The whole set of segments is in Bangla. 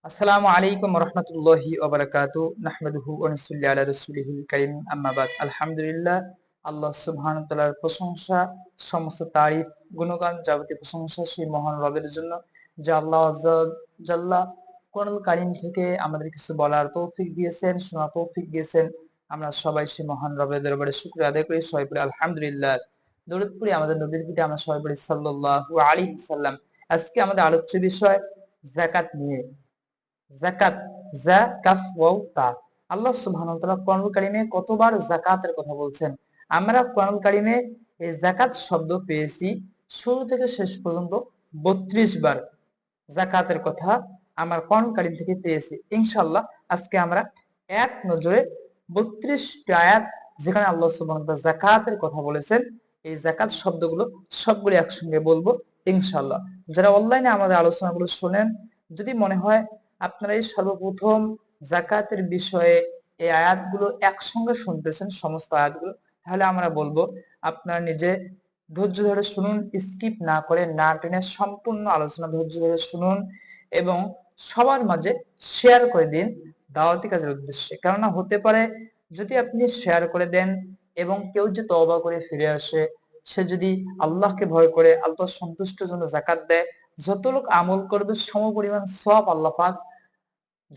আসসালামু আলাইকুম রহমতুল্লাহি ওয়া বারাকাতুহু নাহমাদুহু ওয়া নুসাল্লি আলা রাসূলিহিল কারীম আম্মা বাদ। আলহামদুলিল্লাহ, আল্লাহ সুবহানাহু ওয়া তাআলার প্রশংসা, সমস্ত তারিফ, গুণগান, যাবতীয় প্রশংসা সেই মহান রবের জন্য, যে আল্লাহ আযজা জাল্লা কোরআনুল কারীম থেকে আমাদের কিছু বলার তৌফিক দিয়েছেন, শোনার তৌফিক দিয়েছেন। আমরা সবাই সেই মহান রবের দরবারে শুকরিয়া আদায় করি, সবাই পড়ি আলহামদুলিল্লাহ। দরুদ পড়ি আমাদের নবীর প্রতি, আমরা সবাই পড়ি সাল্লাল্লাহু আলাইহি ওয়াসাল্লাম। আজকে আমাদের আলোচ্য বিষয় যাকাত নিয়ে। যাকাত, যা কাফ ওয়াও তা। আল্লাহ সুবহানাহু ওয়া তাআলা কোরআনুল কারীমে কতবার যাকাতের কথা বলছেন। আমরা কোরআনুল কারীমে এই যাকাত শব্দ পেয়েছি শুরু থেকে শেষ পর্যন্ত 32 বার যাকাতের কথা আমার কোরআনুল কারীম থেকে পেয়েছি। ইনশাআল্লাহ আজকে আমরা এক নজরে 32টি আয়াত যেখানে আল্লাহ সুবহানাহু ওয়া তাআলা যাকাতের কথা বলেছেন, এই যাকাত শব্দগুলো সবগুলো একসঙ্গে বলবো ইনশাআল্লাহ। যারা অনলাইনে আমাদের আলোচনাগুলো শোনেন, যদি মনে হয় আপনারা এই সর্বপ্রথম যাকাতের বিষয়ে এই আয়াতগুলো একসঙ্গে শুনতেছেন, সমস্ত আয়াতগুলো, তাহলে আমরা বলবো আপনারা নিজে ধৈর্য ধরে শুনুন, স্কিপ না করে, না টেনে সম্পূর্ণ আলোচনা ধৈর্য ধরে শুনুন এবং সবার মাঝে শেয়ার করে দিন দাওয়াতি কাজের উদ্দেশ্যে। কেননা হতে পারে যদি আপনি শেয়ার করে দেন এবং কেউ যে তওবা করে ফিরে আসে, সে যদি আল্লাহকে ভয় করে আল্লাহ সন্তুষ্টের জন্য যাকাত দেয়, যত লোক আমল করবে সমপরিমাণ সওয়াব আল্লাহ পাক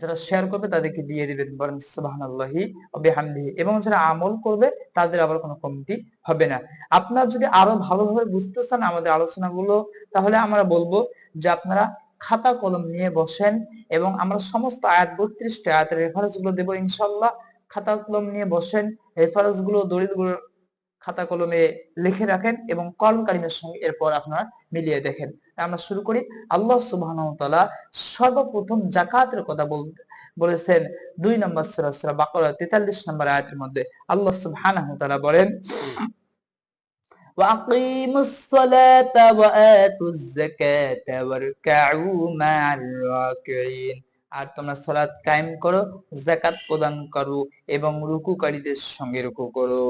যারা শেয়ার করবে তাদেরকে দিয়ে দিবেন, বলেন সুবহানাল্লাহি ওয়া বিহামদিহি। এবং যারা আমল করবে তাদের আবার কোনো কমতি হবে না। আপনারা যদি আরো ভালোভাবে বুঝতে চান আমাদের আলোচনাগুলো, তাহলে আমরা বলবো যে আপনারা খাতা কলম নিয়ে বসেন এবং আমরা সমস্ত আয়াত 32টা আয়াতের রেফারেন্স গুলো দেবো ইনশাআল্লাহ। খাতা কলম নিয়ে বসেন, রেফারেন্স গুলো, দলিলগুলো খাতা কলমে লিখে রাখেন এবং কোরআন কারীমের সঙ্গে এরপর আপনারা মিলিয়ে দেখেন। আমরা শুরু করি। আল্লাহ সুবহানাহু ওয়া তাআলা সর্বপ্রথম যাকাতের কথা বলেছেন 2 নম্বর সূরা সূরা বাকারা 43 নম্বর আয়াতের মধ্যে। আল্লাহ সুবহানাহু ওয়া তাআলা বলেন, وأقيموا الصلاة وآتوا الزكاة واركعوا مع الراكعين। আর তোমরা সালাত কায়েম করো, যাকাত প্রদান করো এবং রুকুকারীদের সঙ্গে রুকু করো।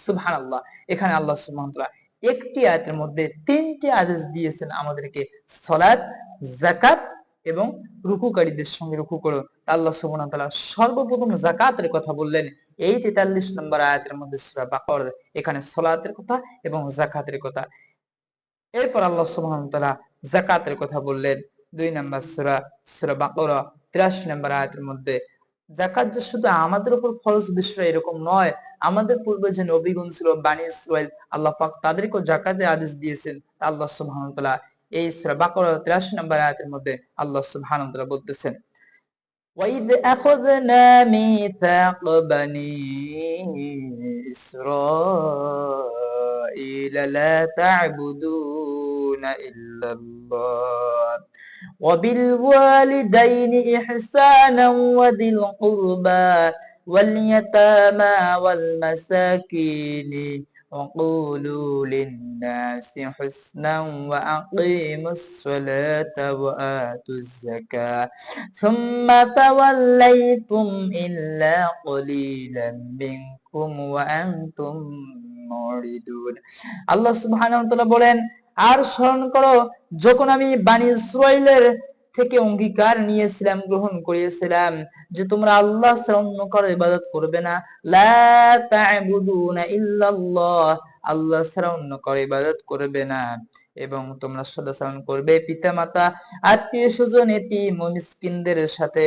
সুবহানাল্লাহ। এখানে আল্লাহ সুবহানাহু ওয়া তাআলা একটি আয়াতের মধ্যে তিনটি আদেশ দিয়েছেন আমাদেরকে, সালাত, যাকাত এবং রুকুকারীদের সঙ্গে রুকু করো। আল্লাহ সুবহানাহু ওয়া তাআলা সর্বপ্রথম যাকাতের কথা বললেন এই 43 নম্বর আয়াতের মধ্যে সূরা বাকারা। এখানে সালাতের কথা এবং যাকাতের কথা। এরপর আল্লাহ সুবহানাহু ওয়া তাআলা যাকাতের কথা বললেন 2 নম্বর সূরা সূরা বাকারা 83 নম্বর আয়াতের মধ্যে। যাকাত যে শুধু আমাদের উপর ফরজ বিষয় এরকম নয়, আমাদের পূর্বে যে নবীগণ ছিল বনী ইসরাঈল, আল্লাহ পাক তাদেরকেও যাকাতের আদেশ দিয়েছেন। আল্লাহ সুবহানাহু ওয়া তাআলা এই সূরা বাকারা 83 নম্বর আয়াতের মধ্যে আল্লাহ সুবহানাহু ওয়া তাআলা বলতেছেন, وَإِذْ أَخَذْنَا مِيثَاقَ بَنِي إِسْرَائِيلَ لَا تَعْبُدُونَ إِلَّا اللَّهَ وَبِالْوَالِدَيْنِ إِحْسَانًا وَذِي الْقُرْبَى وَالْيَتَامَى وَالْمَسَاكِينِ وَقُولُوا لِلنَّاسِ حُسْنًا وَأَقِيمُوا الصَّلَاةَ وَآتُوا الزَّكَاةَ ثُمَّ تَوَلَّيْتُمْ إِلَّا قَلِيلًا مِنكُمْ وَأَنْتُمْ মুরিদুন। আল্লাহ সুবহানাহু ওয়া তাআলা বলেন, আর স্মরণ করো যখন আমি বনী ইসরাঈলের থেকে অঙ্গীকার নিয়েছিলাম, গ্রহণ করিয়েছিলাম যে তোমরা আল্লাহ ছাড়া অন্য কারো ইবাদত করবে না। লা তা'বুদুনা ইল্লাল্লাহ, আল্লাহ ছাড়া অন্য কারো ইবাদত করবে না এবং তোমরা সদাচরণ করবে পিতামাতা, আত্মীয়-স্বজন, এতিম ও মিসকিনদের সাথে,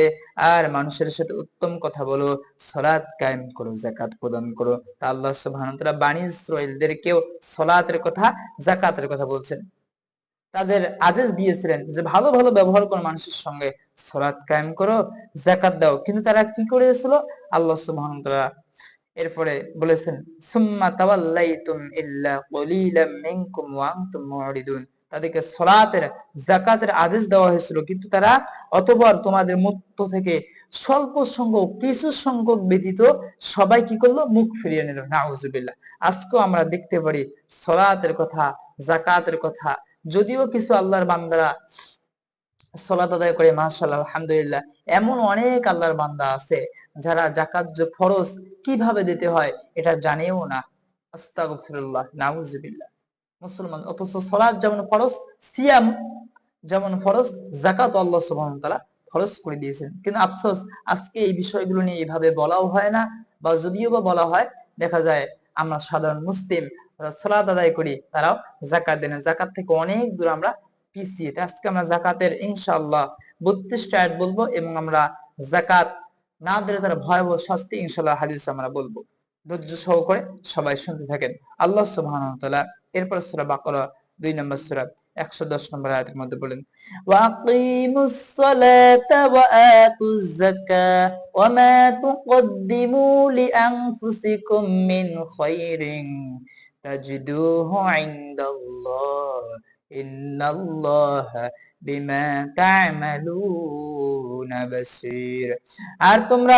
আর মানুষের সাথে উত্তম কথা বলো, সালাত কায়েম করো, যাকাত প্রদান করো। তা আল্লাহ সুবহানাহু ওয়া তাআলা বনী ইসরাঈলদেরকেও সালাতের কথা, যাকাতের কথা বলছেন। তাদের আদেশ দিয়েছিলেন যে ভালো ভালো ব্যবহার করো মানুষের সঙ্গে, সালাত কায়েম করো, যাকাত দাও। কিন্তু তারা কি করেছিল? আল্লাহ সুবহানাহু ওয়া তাআলা এরপরে বলেছেন, সুম্মা তাওয়াল্লাইতুম ইল্লা কলিলাম মিনকুম ওয়া আনতুম মুরিদুন। তাদেরকে সালাতের, যাকাতের আদেশ দেওয়া হয়েছিল, কিন্তু তারা অতঃপর তোমাদের মধ্য থেকে স্বল্প সংখ্যক, কিছু সংখ্যক ব্যতীত সবাই কি করলো? মুখ ফিরিয়ে নিল। নাউজুবিল্লাহ। আজকেও আমরা দেখতে পারি সালাতের কথা, যাকাতের কথা, যদিও কিছু আল্লাহর বান্দারা সালাত আদায় করে, মাশাআল্লাহ, আলহামদুলিল্লাহ, এমন অনেক আল্লাহর বান্দা আছে যারা যাকাত যে ফরজ কিভাবে দিতে হয় এটা জানেও না। আস্তাগফিরুল্লাহ, নাউজুবিল্লাহ। মুসলমান, অথচ সালাত যেমন ফরজ, সিয়াম যেমন ফরজ, যাকাত আল্লাহ সুবহানাহু ওয়া তাআলা খরচ করে দিয়েছেন। কিন্তু আফসোস আজকে এই বিষয়গুলো নিয়ে এভাবে বলাও হয় না, বা যদিও বা বলা হয় দেখা যায় আমরা সাধারণ মুসলিম সালাত আদায় করি, তারাও যাকাত দেন, যাকাত থেকে অনেক দূর আমরা পিছিয়ে। আজকে আমরা যাকাতের ইনশাআল্লাহ 32টা আয়াত বলবো, এবং আমরা যাকাত না দিলে তার ভয়াবহ শাস্তি ইনশাআল্লাহ হাদিস আমরা বলবো। ধৈর্য সহকারে সবাই শুনতে থাকেন। আল্লাহ সুবহানাহু ওয়া তাআলা এরপর সূরা বাকারা 2 নম্বর সূরা 110 নম্বর আয়াতের মধ্যে বলেন, ওয়াকিমুস সালাতা ওয়া আতুজ যাকাত ওয়া মা তুকদ্দিমু লিআনফুসিকুম মিন খায়রিন তাজিদুহু ইনদাল্লাহ ইন্নাল্লাহা বিমা তা'মালুনা বাসীর। আর তোমরা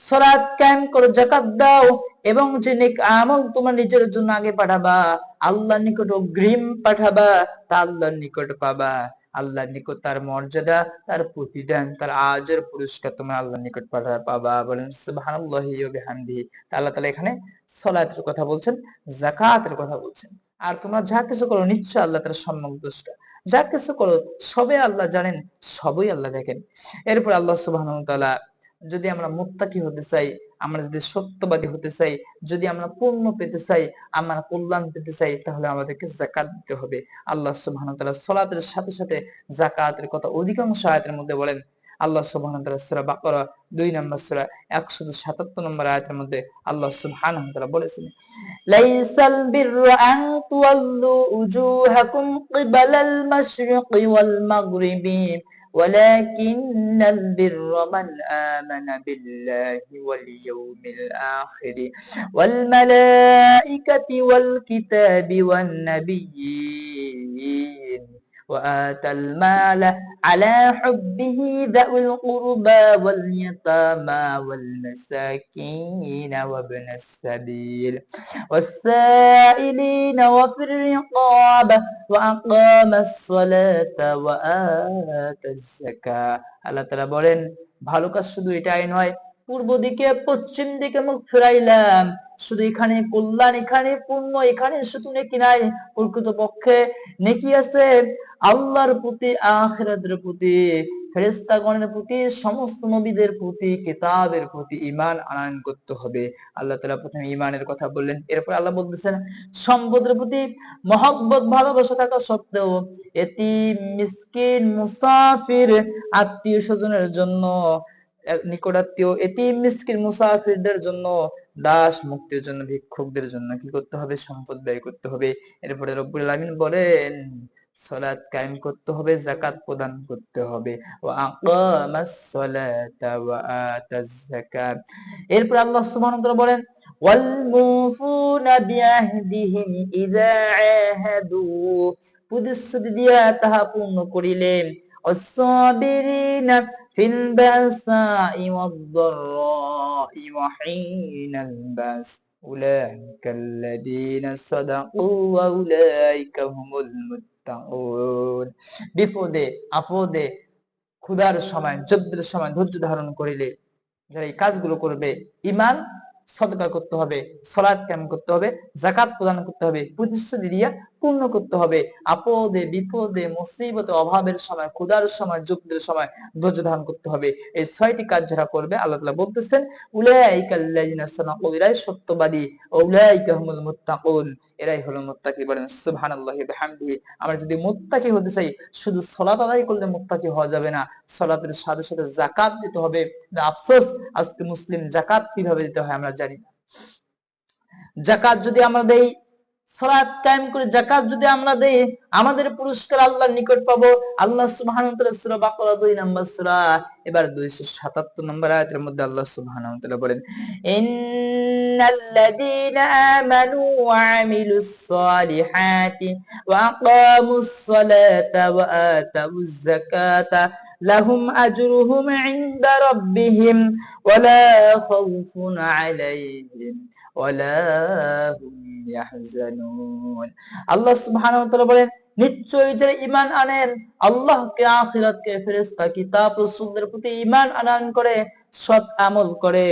সালাত কায়েম করো, যাকাত দাও, এবং যে নেক আমল তোমরা নিজের জন্য আগে পাঠাবা, আল্লাহর নিকট অগ্রিম পাঠাবা, তা আল্লাহর নিকট পাবা। আল্লাহর নিকট তার মর্যাদা, তার প্রতিদান, তার আজর পুরস্কার তোমরা আল্লাহর নিকট পাবা। বলেন সুবহানাল্লাহি ওয়া বিহামদিহি। আল্লাহ তাআলা এখানে সালাতের কথা বলছেন, যাকাতের কথা বলছেন। আর তোমরা যা কিছু করো নিশ্চয় আল্লাহ তাআলা সম্যক দ্রষ্টা। যা কিছু করো সবে আল্লাহ জানেন, সবই আল্লাহ দেখেন। এরপর আল্লাহ সুবহানাহু ওয়া তাআলা, যদি আমরা মুত্তাকি হতে চাই, আমরা যদি সত্যবাদী হতে চাই, যদি আমরা পূর্ণ পেতে চাই, আমরা কল্যাণ পেতে চাই, তাহলে আমাদেরকে যাকাত দিতে হবে। আল্লাহ সুবহানাহু ওয়া তাআলা সালাতের সাথে সাথে যাকাতের কথা অধিকাংশ আয়াতের মধ্যে বলেন। আল্লাহ সুবহানাহু ওয়া তাআলা সূরা বাকারা 2 নম্বর সূরা 177 নম্বর আয়াতের মধ্যে আল্লাহ সুবহানাহু ওয়া তাআলা বলেছেন, লাইসাল বিররা আন তুওয়াল্লু উজুহাকুম কিবালাল মাশরিকি ওয়াল মাগরিবি ولكن البر من آمن بالله واليوم الآخر والملائكة والكتاب والنبيين وآتى المال على حبه ذوي القربى واليتامى والمساكين وابن السبيل والسائلين وفي الرقاب وأقام الصلاة وآتى الزكاة। আল্লাহ তাআলা বলেন, ভালো কাজ শুধু এটাই নয়, পূর্ব দিকে পশ্চিম দিকে মুখ ফিরাইলাম, শুধু এখানে কল্যাণ, এখানে পুণ্য, এখানে শুধু নেকি নাই, প্রকৃতপক্ষে নেকি আছে আল্লাহর প্রতি, আখিরাতের প্রতি, ফেরেশতাগণের প্রতি, সমস্ত নবীদের প্রতি, কিতাবের প্রতি ঈমান আনয়ন করতে হবে। আল্লাহ তাআলা প্রথমে ঈমানের কথা বললেন, এরপর আল্লাহ বলতেছেন সম্পদের প্রতি মহব্বত, ভালোবাসা থাকা সত্ত্বেও এতিম, মিসকিন, মুসাফির, আত্মীয় স্বজনের জন্য, নিকটাত্মীয়, এতিম, মিসকিন, মুসাফিরদের জন্য, দাস মুক্তির জন্য, ভিক্ষুকদের জন্য কি করতে হবে? সম্পদ ব্যয় করতে হবে। এরপরে রব্বুল আলামিন বলেন সালাত কায়েম করতে হবে, যাকাত প্রদান করতে হবে। ওয়া আকামাস সালাতা ওয়া আতাজ যাকাত। এরপর আল্লাহ সুবহানাহু ওয়া তাআলা বলেন, ওয়াল মুফুনা বিআহদিহিম ইযা আহাদু, প্রতিশ্রুতি দিয়া তাহা পূর্ণ করিলেন। ওয়াস-সাবিরিনা ফিল বাসাই ওয়াদ-দাররাই ওয়া হিনাল বাস উলাইকাল্লাযীনা সাদাকু ওয়া উলাইকা হুমুল মুত্তাকুন। বিপদে আপদে, ক্ষুধার সময়, যুদ্ধের সময় ধৈর্য ধারণ করিলে যারা এই কাজগুলো করবে, ঈমান, সদকা করতে হবে, সালাত কায়েম করতে হবে, যাকাত প্রদান করতে হবে, প্রতিশ্রুতি দিয়া পূর্ণ করতে হবে, আপদে বিপদে, মুসিবতে, অভাবের সময়, ক্ষুধার সময়, যুদ্ধের সময় ধৈর্য ধারণ করতে হবে। এই 6টি কাজ যারা করবে আল্লাহ তাআলা বলতেছেন উলাইকাল্লাযিনা সাদাকু, এরাই সত্যবাদী, উলাইকা হুমুল মুত্তাকুন, এরাই হলো মুত্তাকি। বলেন সুবহানাল্লাহি ওয়া বিহামদিহি। আমরা যদি মুত্তাকি হতে চাই, শুধু সালাত আদায় করলে মুত্তাকি হওয়া যাবে না, সালাতের সাথে সাথে যাকাত দিতে হবে। আফসোস আজকে মুসলিম যাকাত কিভাবে দিতে হয় আমরা জানি না। যাকাত যদি আমরা দেই, সালাত কায়েম করে যাকাত যদি আমরা দেই, আমাদের পুরস্কার আল্লাহর নিকট পাবো। আল্লাহ সুবহানাহু ওয়া তাআলা সূরা বাকারা 2 নম্বর সূরা এবার 277 নম্বর আয়াতের মধ্যে আল্লাহ সুবহানাহু ওয়া তাআলা বলেন, ইন্নাল্লাযীনা আমানু ওয়া আমিলুস সালিহাতি ওয়া আকামুস সালাতা ওয়া আতাউয যাকাতা লাহুম আজরুহুম ইনদা রাব্বিহিম ওয়া লা খাউফুন আলাইহিম ওয়া লা হুম ইয়াহজানুন। আল্লাহ সুবহানাহু ওয়া তাআলা বলেন, নিশ্চয়ই যারা ঈমান আনেন, আল্লাহকে, আখিরাতকে, ফেরেশতা, কিতাব, রাসূলদের প্রতি ঈমান আনয়ন করে, সৎ আমল করে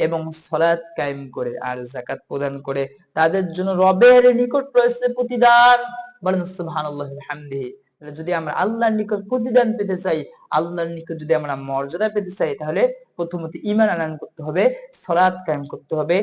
এবং সালাত কায়েম করে আর যাকাত প্রদান করে, তাদের জন্য রবের নিকট রয়েছে প্রতিদান। বলেন সুবহানাল্লাহি ওয়া বিহামদিহি। যদি আমরা আল্লাহর নিকট প্রতিদান পেতে চাই, আল্লাহর নিকট যদি আমরা মর্যাদা পেতে চাই, তাহলে প্রথমত ঈমান আনয়ন করতে হবে, সালাত কায়েম করতে হবে,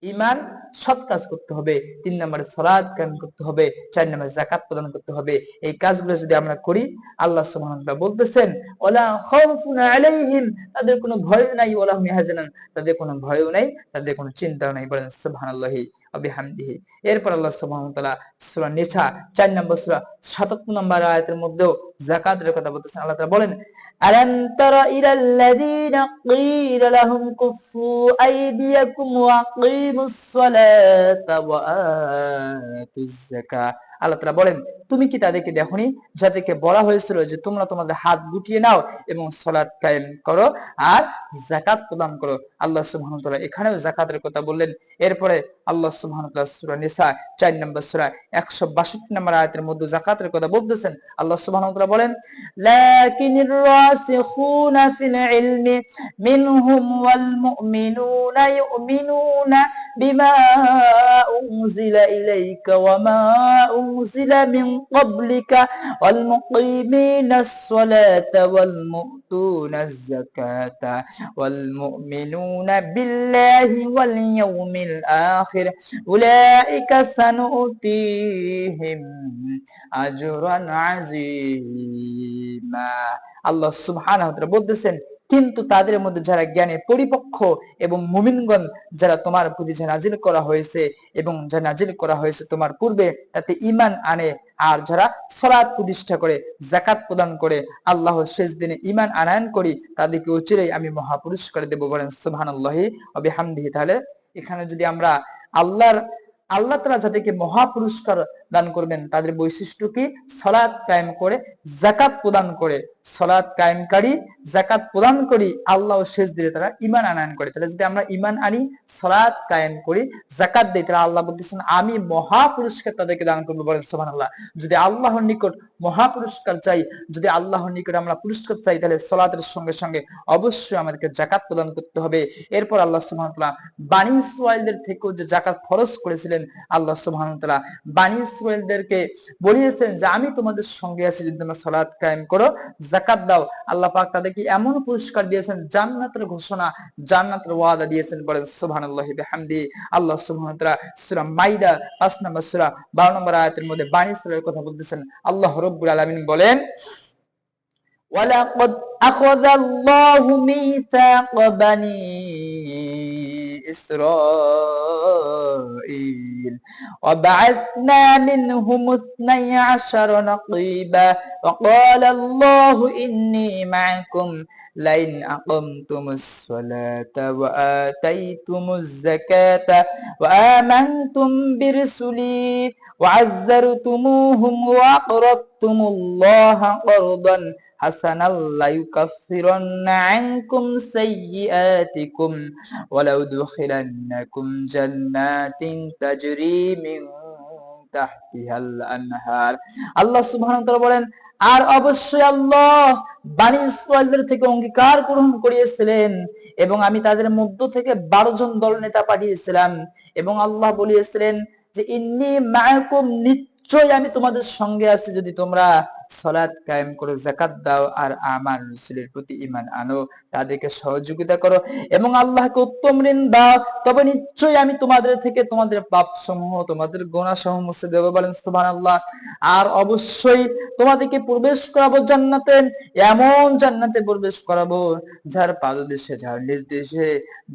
ঈমান সৎ কাজ করতে হবে, 3 নম্বরে সালাত কায়েম করতে হবে, 4 নম্বরে যাকাত প্রদান করতে হবে। এই কাজগুলো যদি আমরা করি, আল্লাহ সুবহানাহু ওয়া তাআলা বলতেছেন ওয়ালা খাউফুন আলাইহিম, তাদের কোনো ভয় নাই, ওয়ালা হুম ইয়াহজানুন, তাদের কোনো ভয়ও নাই, তাদের কোনো চিন্তাও নাই। বলেন সুবহানাল্লাহি ওয়া বিহামদিহি। এরপর আল্লাহ সুবহানাহু ওয়া তাআলা সূরা নিসা 4 নম্বর সূরা 77 নম্বর আয়াতের মধ্যেও যাকাতের কথা বলতেছেন। আল্লাহ তাআলা বলেন আলাম তারা ইলাল্লাযীনা ক্বিলা লাহুম কুফু আইদিয়াকুম ওয়া আকিমুস সালাতা ওয়া আতুজ যাকাত। আল্লাহ তাআলা বলেন, তুমি কি তাদেরকে দেখোনি যাদেরকে বলা হয়েছিল যে তোমরা তোমাদের হাত গুটিয়ে নাও এবং সালাত কায়েম করো আর যাকাত প্রদান করো। আল্লাহ সুবহানাহু ওয়া তাআলা এখানেও যাকাতের কথা বললেন। এরপরে আল্লাহ সুবহানাহু ওয়া তাআলা সূরা নিসা 4 নম্বর সূরা 162 নম্বর আয়াতের মধ্যে যাকাতের কথা বলতেছেন। আল্লাহ সুবহানাহু ওয়া তাআলা বলেন লাকিনির রাসিখুনা ফিল ইলমি মিনহুম ওয়াল মুমিনুনা ইউমিনুনা বিমা উনজিলা ইলাইকা ওয়া মা উনজিলা মিন ক্বাবলিকা ওয়াল মুকিমিনাস সালাতা ওয়াল মুতুনাজ যাকাতা ওয়াল মুমিনুনা বিল্লাহি ওয়াল ইয়াউমিল আখির উলাইকা সানুতিহিম আজরান আযীমা। আল্লাহ সুবহানাহু ওয়া তাআলা বলতেছেন, কিন্তু তাদের মধ্যে যারা জ্ঞানে পরিপক্ক এবং মুমিনগণ, যারা তোমার প্রতি যে নাজিল করা হয়েছে এবং যা নাজিল করা হয়েছে তোমার পূর্বে, তাতে ঈমান আনে আর যারা সালাত প্রতিষ্ঠা করে, যাকাত প্রদান করে, আল্লাহর শেষ দিনে ঈমান আনয়ন করি, তাদেরকে অচিরেই আমি মহাপুরস্কার দেব। বলেন সুবহানাল্লাহি ওয়া বিহামদিহি। তাহলে এখানে যদি আমরা আল্লাহ তাআলা যাদেরকে মহাপুরস্কার দান করবেন, তাদের বৈশিষ্ট্য কি? সালাত কায়েম করে, যাকাত প্রদান করে। সালাত কায়েমকারী, যাকাত প্রদান করি, আল্লাহ শেষ দিনে তারা ঈমান আনয়ন করে। তাহলে যদি আমরা ঈমান আনি, সালাত কায়েম করি, যাকাত দেই, তাহলে আল্লাহ বলতেছেন আমি মহাপুরস্কার তাদেরকে দান করব। বলেন সুবহানাল্লাহ। যদি আল্লাহর নিকট মহাপুরস্কার চাই, যদি আল্লাহর নিকট আমরা পুরস্কার চাই, তাহলে সালাতের সঙ্গে সঙ্গে অবশ্যই আমাদেরকে যাকাত প্রদান করতে হবে। এরপর আল্লাহ সুবহানাহু ওয়া তাআলা বনী ইসরাঈলদের থেকেও যে যাকাত ফরজ করেছিলেন, আল্লাহ সুবহানাহু ওয়া তাআলা বনী ইসরাঈলদেরকে বলিয়েছেন যে আমি তোমাদের সঙ্গে আছি যদি তোমরা সালাত কায়েম করো, যাকাত দাও। আল্লাহ পাক তাদেরকে এমন পুরস্কার দিয়েছেন, জান্নাতের ঘোষণা, জান্নাতের ওয়াদা দিয়েছেন। বলেন সুবহানাল্লাহি বিহামদি। আল্লাহ সুবহানাহু ওয়া তাআলা সূরা মাইদা 5 নম্বর সূরা 12 নম্বর আয়াতের মধ্যে বনী ইসরাঈলের কথা বলতেছেন। আল্লাহ রাব্বুল আলামিন বলেন ওয়ালাকাদ আখাযাল্লাহু মিসাকা বনী إسرائيل وبعثنا منهم 12 نقيبا وقال الله إني معكم لئن أقمتم الصلاة وآتيتم الزكاة وآمنتم برسلي وعزرتموهم وأقرضتم الله قرضا حسنا ليكفرن عنكم سيئاتكم ولأدخلنكم جنات تجري من تحتها الأنهار। আল্লাহ সুবহানাহু ওয়া তাআলা বলেন, আর অবশ্যই আল্লাহ বনী ইসরাঈলদের থেকে অঙ্গীকার গ্রহণ করিয়েছিলেন এবং আমি তাদের মধ্য থেকে 12 জন দলনেতা পাঠিয়েছিলাম এবং আল্লাহ বলিয়েছিলেন যে ইন্নী মাআকুম, নিশ্চয়ই আমি তোমাদের সঙ্গে আছি যদি তোমরা সালাত কায়েম করো, যাকাত দাও আর আমার রাসূলের প্রতি ঈমান আনো, তাদেরকে সহযোগিতা করো এবং আল্লাহকে উত্তম ঋণ দাও, তবে নিশ্চয়ই আমি তোমাদের থেকে তোমাদের পাপসমূহ, তোমাদের গুনাহসমূহ মুছে দেব। বলেন সুবহানাল্লাহ। আর অবশ্যই তোমাদেরকে প্রবেশ করাবো জান্নাতে, এমন জান্নাতে প্রবেশ করাবো যার পাদদেশে, যার নিজ দেশে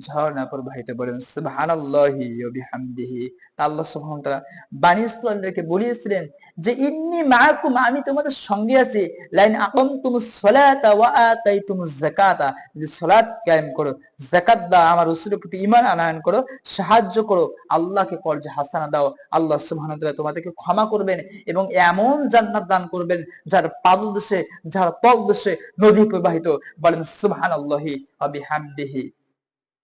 ঝর্ণা প্রবাহিত। বলেন সুবহানাল্লাহি ওয়া বিহামদিহি। আল্লাহ সুবহানাহু ওয়া তাআলা বনী ইসরাঈলদেরকে বলিয়েছিলেন যে ইন্নী মাআকুম, আমি তোমাদের সঙ্গে আছি, লাইন আকামতুমুস সালাতা ওয়া আতাইতুমুজ যাকাতা, যদি সালাত কায়েম করো, যাকাত দাও, আমার রাসূলের প্রতি ঈমান আনয়ন করো, সাহায্য করো, আল্লাহকে কর্জে হাসানা দাও, আল্লাহ সুবহানাহু ওয়া তাআলা তোমাদেরকে ক্ষমা করবেন এবং এমন জান্নাত দান করবেন যার পাদদেশে, যার তলদেশে নদী প্রবাহিত। বলেন সুবহানাল্লাহি ওয়া বিহামদিহি।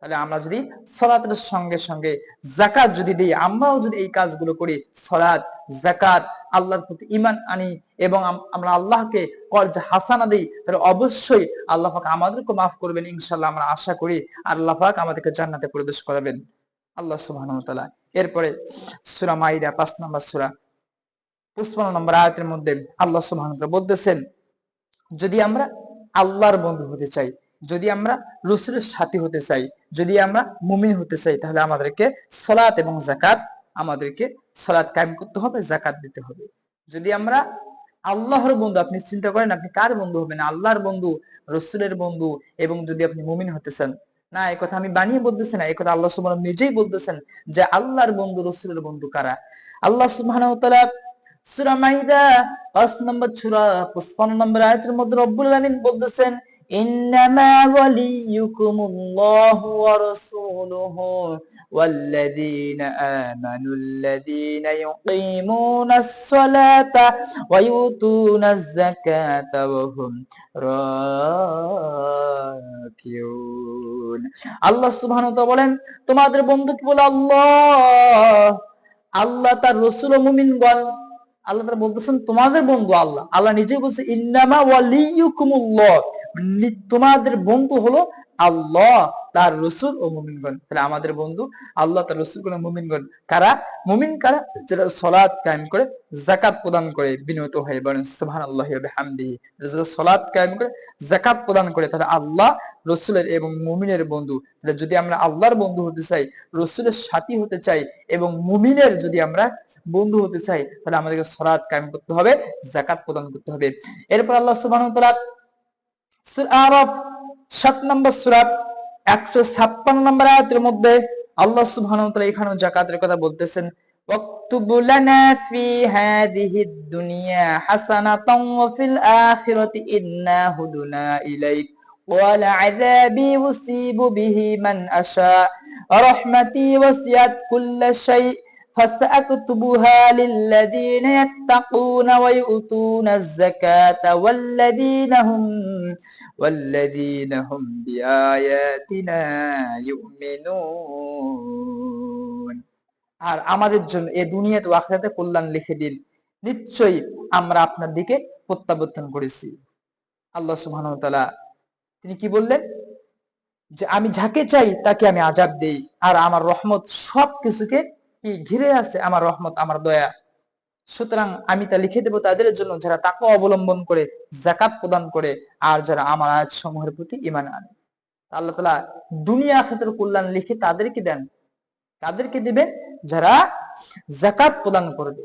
তাহলে আমরা যদি সালাতের সঙ্গে সঙ্গে যাকাত যদি দিই, আমরাও যদি এই কাজগুলো করি, সালাত, যাকাত, আল্লাহর প্রতি ঈমান আনি এবং আমরা আল্লাহকে কর্জ হাসানা দিই, তাহলে অবশ্যই আল্লাহ পাক আমাদেরকে মাফ করবেন ইনশাআল্লাহ, আমরা আশা করি। আর আল্লাহ পাক আমাদেরকে জান্নাতে প্রবেশ করাবেন। আল্লাহ সুবহানাহু ওয়া তাআলা এরপরে সূরা মাইদা 5 নম্বর সূরা 55 নম্বর আয়াতের মধ্যে আল্লাহ সুবহানাহু ওয়া তাআলা বলতেছেন, যদি আমরা আল্লাহর বন্ধু হতে চাই, যদি আমরা রাসূলের সাথী হতে চাই, যদি আমরা মুমিন হতে চাই, তাহলে আমাদেরকে সালাত এবং যাকাত, আমাদেরকে সালাত কায়েম করতে হবে, যাকাত দিতে হবে। যদি আমরা আল্লাহর বন্ধু, আপনি চিন্তা করেন আপনি কার বন্ধু হবেন? আল্লাহর বন্ধু, রাসূলের বন্ধু, এবং যদি আপনি মুমিন হতে চান, না এই কথা আমি বানিয়ে বলতেছি না, এই কথা আল্লাহ সুবহানাহু ওয়া তাআলা নিজেই বলতেছেন যে আল্লাহর বন্ধু, রাসূলের বন্ধু কারা। আল্লাহ সুবহানাহু ওয়া তাআলা সূরা মাইদা ৫ নম্বর সূরা ৫৫ নম্বর আয়াতের মধ্যে রব্বুল আলামিন বলতেছেন, ইন্নামা ওয়ালিয়ুকুমুল্লাহু ওয়া রাসূলুহু ওয়াল্লাযীনা আমানুল্লাযীনা ইউকিমুনাস সালাতা ওয়া ইউতুনাজ যাকাতা ওয়া হুম রাকিউন। আল্লাহ সুবহানাহু ওয়া তাআলা বলেন, তোমাদের বন্ধু কি বলে? আল্লাহ, আল্লাহ তার রাসূল ও মুমিনগণ। আল্লাহ তাআলা বলতেছেন তোমাদের বন্ধু আল্লাহ। আল্লাহ নিজেই বলছে ইন্নামা ওয়ালিয়ুকুমুল্লাহ, তোমাদের বন্ধু হলো আল্লাহ, তার রাসূল ও মুমিনগণ। তাহলে আমাদের বন্ধু আল্লাহ, তার রাসূল ও মুমিনগণ কারা? মুমিন কারা? যারা সালাত কায়েম করে, যাকাত প্রদান করে, বিনত হয়ে বলেন সুবহানাল্লাহি ওয়া বিহামদিহি। যারা সালাত কায়েম করে, যাকাত প্রদান করে, তাহলে আল্লাহ, রাসূলের এবং মুমিনের বন্ধু। তাহলে যদি আমরা আল্লাহর বন্ধু হতে চাই, রাসূলের সাথী হতে চাই, এবং মুমিনের যদি আমরা বন্ধু হতে চাই, তাহলে আমাদেরকে সালাত কায়েম করতে হবে, যাকাত প্রদান করতে হবে। এরপর আল্লাহ সুবহানাহু ওয়া তাআলা সূরা আরাফ ৭ নম্বর সূরা ১৫৬ নম্বর আয়াতের মধ্যে আল্লাহ সুবহানাহু ওয়া তাআলা এখানেও যাকাতের কথা বলতেছেন, ওয়াকতুব লানা ফি হাযিহিদ দুনিয়া হাসানাতান ওয়া ফিল আখিরাতি ইন্না হুদনা ইলাইক ওয়াল আযাবি উসিবু বিহি মান আশা রাহমাতি ওয়াসিআত কুল্লা শাই فسأكتبها للذين يتقون ويؤتون الزكاة والذين هم بآياتنا يؤمنون। আর আমাদের জন্য এই দুনিয়াতে ও আখিরাতে কল্যাণ লিখে দিন, নিশ্চয়ই আমরা আপনার দিকে প্রত্যাবর্তন করেছি। আল্লাহ সুবহানাহু ওয়া তাআলা তিনি কি বললেন? যে আমি যাকে চাই তাকে আমি আযাব দেই, আর আমার রহমত সবকিছুকে কি ঘিরে আছে, আমার রহমত, আমার দয়া। সুতরাং আমি তা লিখে দেব তাদের জন্য যারা তাকওয়া অবলম্বন করে, যাকাত প্রদান করে, আর যারা আমার আয়াত সমূহের প্রতি ঈমান আনে। আল্লাহ তাআলা দুনিয়া আখিরাতের কল্যাণ লিখে তাদেরকে দেন। কাদেরকে দিবেন? যারা যাকাত প্রদান করবে,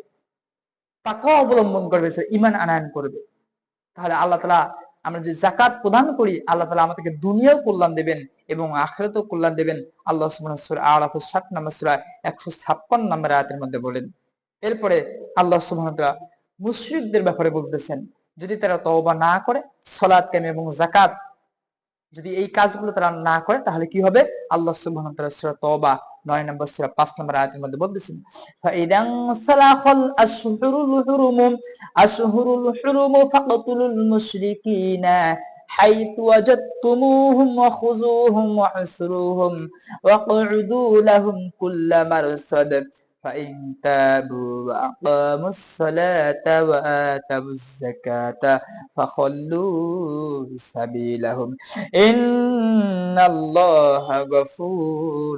তাকওয়া অবলম্বন করবে, ঈমান আনয়ন করবে। তাহলে আল্লাহ তাআলা, আমরা যে যাকাত প্রদান করি, আল্লাহ তাআলা আমাদেরকে দুনিয়াও কল্যাণ দেবেন এবং আখিরাতেও কল্যাণ দেবেন। আল্লাহ সুবহানাহু সূরা আরাফের ৭ নম্বর সূরা ১৫৬ নম্বর আয়াতের মধ্যে বলেন। এরপরে আল্লাহ সুবহানাহু ওয়া তাআলা মুশরিকদের ব্যাপারে বলতেছেন, যদি তারা তওবা না করে, সালাত কায়েম এবং যাকাত, যদি এই কাজগুলো তারা না করে, তাহলে কি হবে? আল্লাহ সুবহানাহু ওয়া তাআলা সূরা তওবা ৯ নম্বর সূরা ৫ নম্বর আয়াতের মধ্যে বলতেছেন, ফাইদান সালাখাল আশহুরুল হুরুম ফাকতুলুল মুশরিকিনা হাইতু ওয়াজাদতুমুহুম ওয়াখুযুহুম ওয়াহসুরুহুম ওয়াকউদু লাহুম কুল্লা মারসাদ فإن تابوا وأقاموا الصلاة وآتوا الزكاة فخلوا سبيلهم إن الله غفور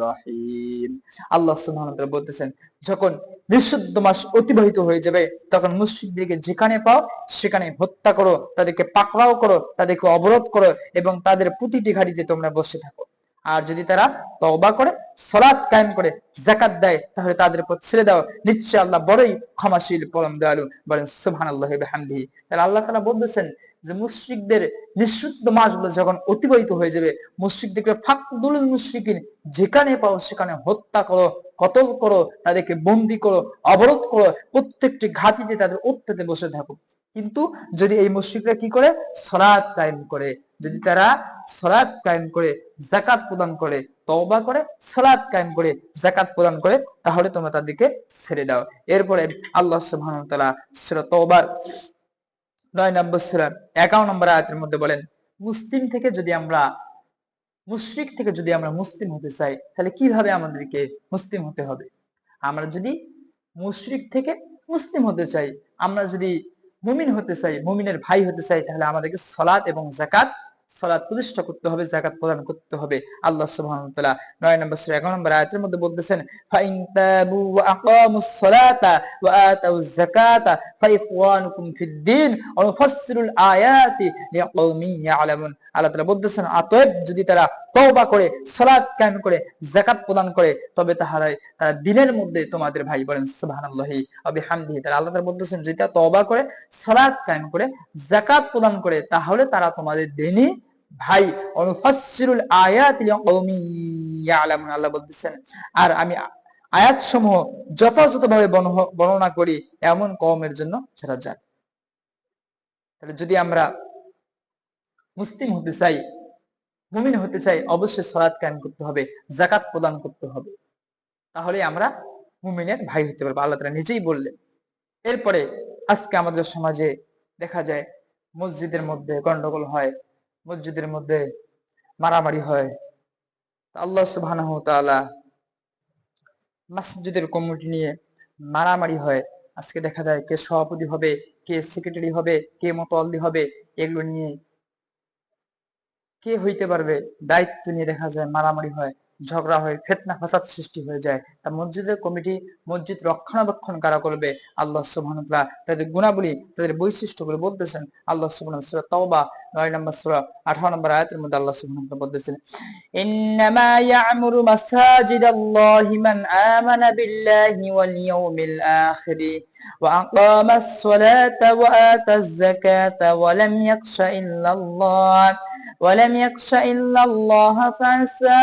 رحيم। আল্লাহ সুবহানাহু ওয়া তাআলা বলতেছেন, যখন নিষিদ্ধ মাস অতিবাহিত হয়ে যাবে, তখন মুশরিকদেরকে যেখানে পাও সেখানে হত্যা করো, তাদেরকে পাকড়াও করো, তাদেরকে অবরোধ করো, এবং তাদের প্রতিটি ঘাঁটিতে তোমরা বসে থাকো। আর যদি তারা তওবা করে, সালাত কায়েম করে, যাকাত দেয়, তাহলে তাদের উপর ছেড়ে দাও, নিশ্চয়ই আল্লাহ বড়ই ক্ষমাশীল, পরম দয়ালু। বলেন সুবহানাল্লাহি ওয়া বিহামদিহি। তাহলে আল্লাহ তাআলা বলতেছেন যে মুশরিকদের নিষিদ্ধ মাসগুলো যখন অতিবাহিত হয়ে যাবে, মুশরিকদেরকে ফাকদুলুল মুশরিকিন, যেখানে পাও সেখানে হত্যা করো, কতল করো, তাদেরকে বন্দী করো, অবরোধ করো, প্রত্যেকটি ঘাঁটিতে তাদের উঠতে বসে থাকো। কিন্তু যদি এই মুশরিকরা কি করে? সালাত কায়েম করে, যদি তারা সালাত কায়েম করে, যাকাত প্রদান করে, তওবা করে, সালাত কায়েম করে, যাকাত প্রদান করে, তাহলে তোমরা তাদেরকে ছেড়ে দাও। এরপরে আল্লাহ সুবহানাহু ওয়া তাআলা সূরা তওবার ৯ নম্বর সূরা ৫১ নম্বর আয়াতের মধ্যে বলেন, মুসলিম থেকে যদি আমরা, মুশরিক থেকে যদি আমরা মুসলিম হতে চাই, তাহলে কিভাবে আমাদেরকে মুসলিম হতে হবে? আমরা যদি মুশরিক থেকে মুসলিম হতে চাই, আমরা যদি মুমিন হতে চাই, মুমিনের ভাই হতে চাই, তাহলে আমাদেরকে সালাত এবং যাকাত সালাত প্রতিষ্ঠা করতে হবে, যাকাত প্রদান করতে হবে। আল্লাহ সুবহানাহু ওয়া তাআলা 9 নম্বর সূরা 11 নম্বর আয়াতের মধ্যে বলতেছেন, ফাইন তাবু ওয়া আকামুস সালাতা ওয়া আতাউজ যাকাতা ফাইখওয়ানুকুম ফিদ-দীন ওয়া নুফাসসিরুল আয়াতি লিকাওমিন ইয়ালামুন। আল্লাহ তাআলা বলতেছেন, অতএব যদি তারা তওবা করে, সালাত কায়েম করে, যাকাত প্রদান করে, তবে তারা দ্বীনের মধ্যে তোমাদের ভাই। বলেন সুবহানাল্লাহি ওয়া বিহামদিহি। তারা আল্লাহ তাআলা বলতেছেন, যদি তারা তওবা করে, সালাত কায়েম করে, যাকাত প্রদান করে, তাহলে তারা তোমাদের দ্বীনী ভাই। অনুফাসসিরুল আয়াতি লিকাওমিন ইয়ালামুন। আল্লাহ বলতেছেন, আর আমি আয়াত সমূহ যথাযথভাবে বর্ণনা করি এমন কওমের জন্য যারা জানে। তাহলে যদি আমরা মুসলিম হতে চাই, মুমিন হতে চাই, অবশ্যই সালাত কায়েম করতে হবে, যাকাত প্রদান করতে হবে, তাহলে আমরা মুমিনের ভাই হতে পারবো। আল্লাহ তাআলা নিজেই বললেন। এরপরে আজকে আমাদের সমাজে দেখা যায় মসজিদের মধ্যে গন্ডগোল হয়, মসজিদের মধ্যে মারামারি হয়। আল্লাহ সুবহানাহু ওয়া তাআলা মসজিদের কমিটি নিয়ে মারামারি হয়। আজকে দেখা যায় কে সভাপতি হবে, কে সেক্রেটারি হবে, কে মোতাল্লি হবে, এগুলো নিয়ে কে হইতে পারবে দায়িত্ব নিয়ে দেখা যায় মারামারি হয়, ঝগড়া হয়, ফিতনা ফাসাদ সৃষ্টি হয়ে যায়। তা মসজিদের কমিটি, মসজিদ রক্ষণাবেক্ষণ কারা করবে? আল্লাহ সুবহানাহু ওয়া তাআলা তাদের গুণাবলী, তাদের বৈশিষ্ট্যগুলো বলতেছেন। আল্লাহ সুবহানাহু ওয়া তাআলা সূরা তাওবা 9 নম্বর সূরা 18 নম্বর আয়াতের মধ্যে আল্লাহ সুবহানাহু ওয়া তাআলা বলতেছেন, ইন্নামা ইয়া'মুরু মাসাজিদাল্লাহি মান আমানা বিল্লাহি ওয়াল ইয়াউমিল আখির ওয়া আকামাস সালাতা ওয়া আতাজ যাকাতা ওয়া লাম ইয়াখশা ইল্লাল্লাহ ولم يخش إلا الله فعسى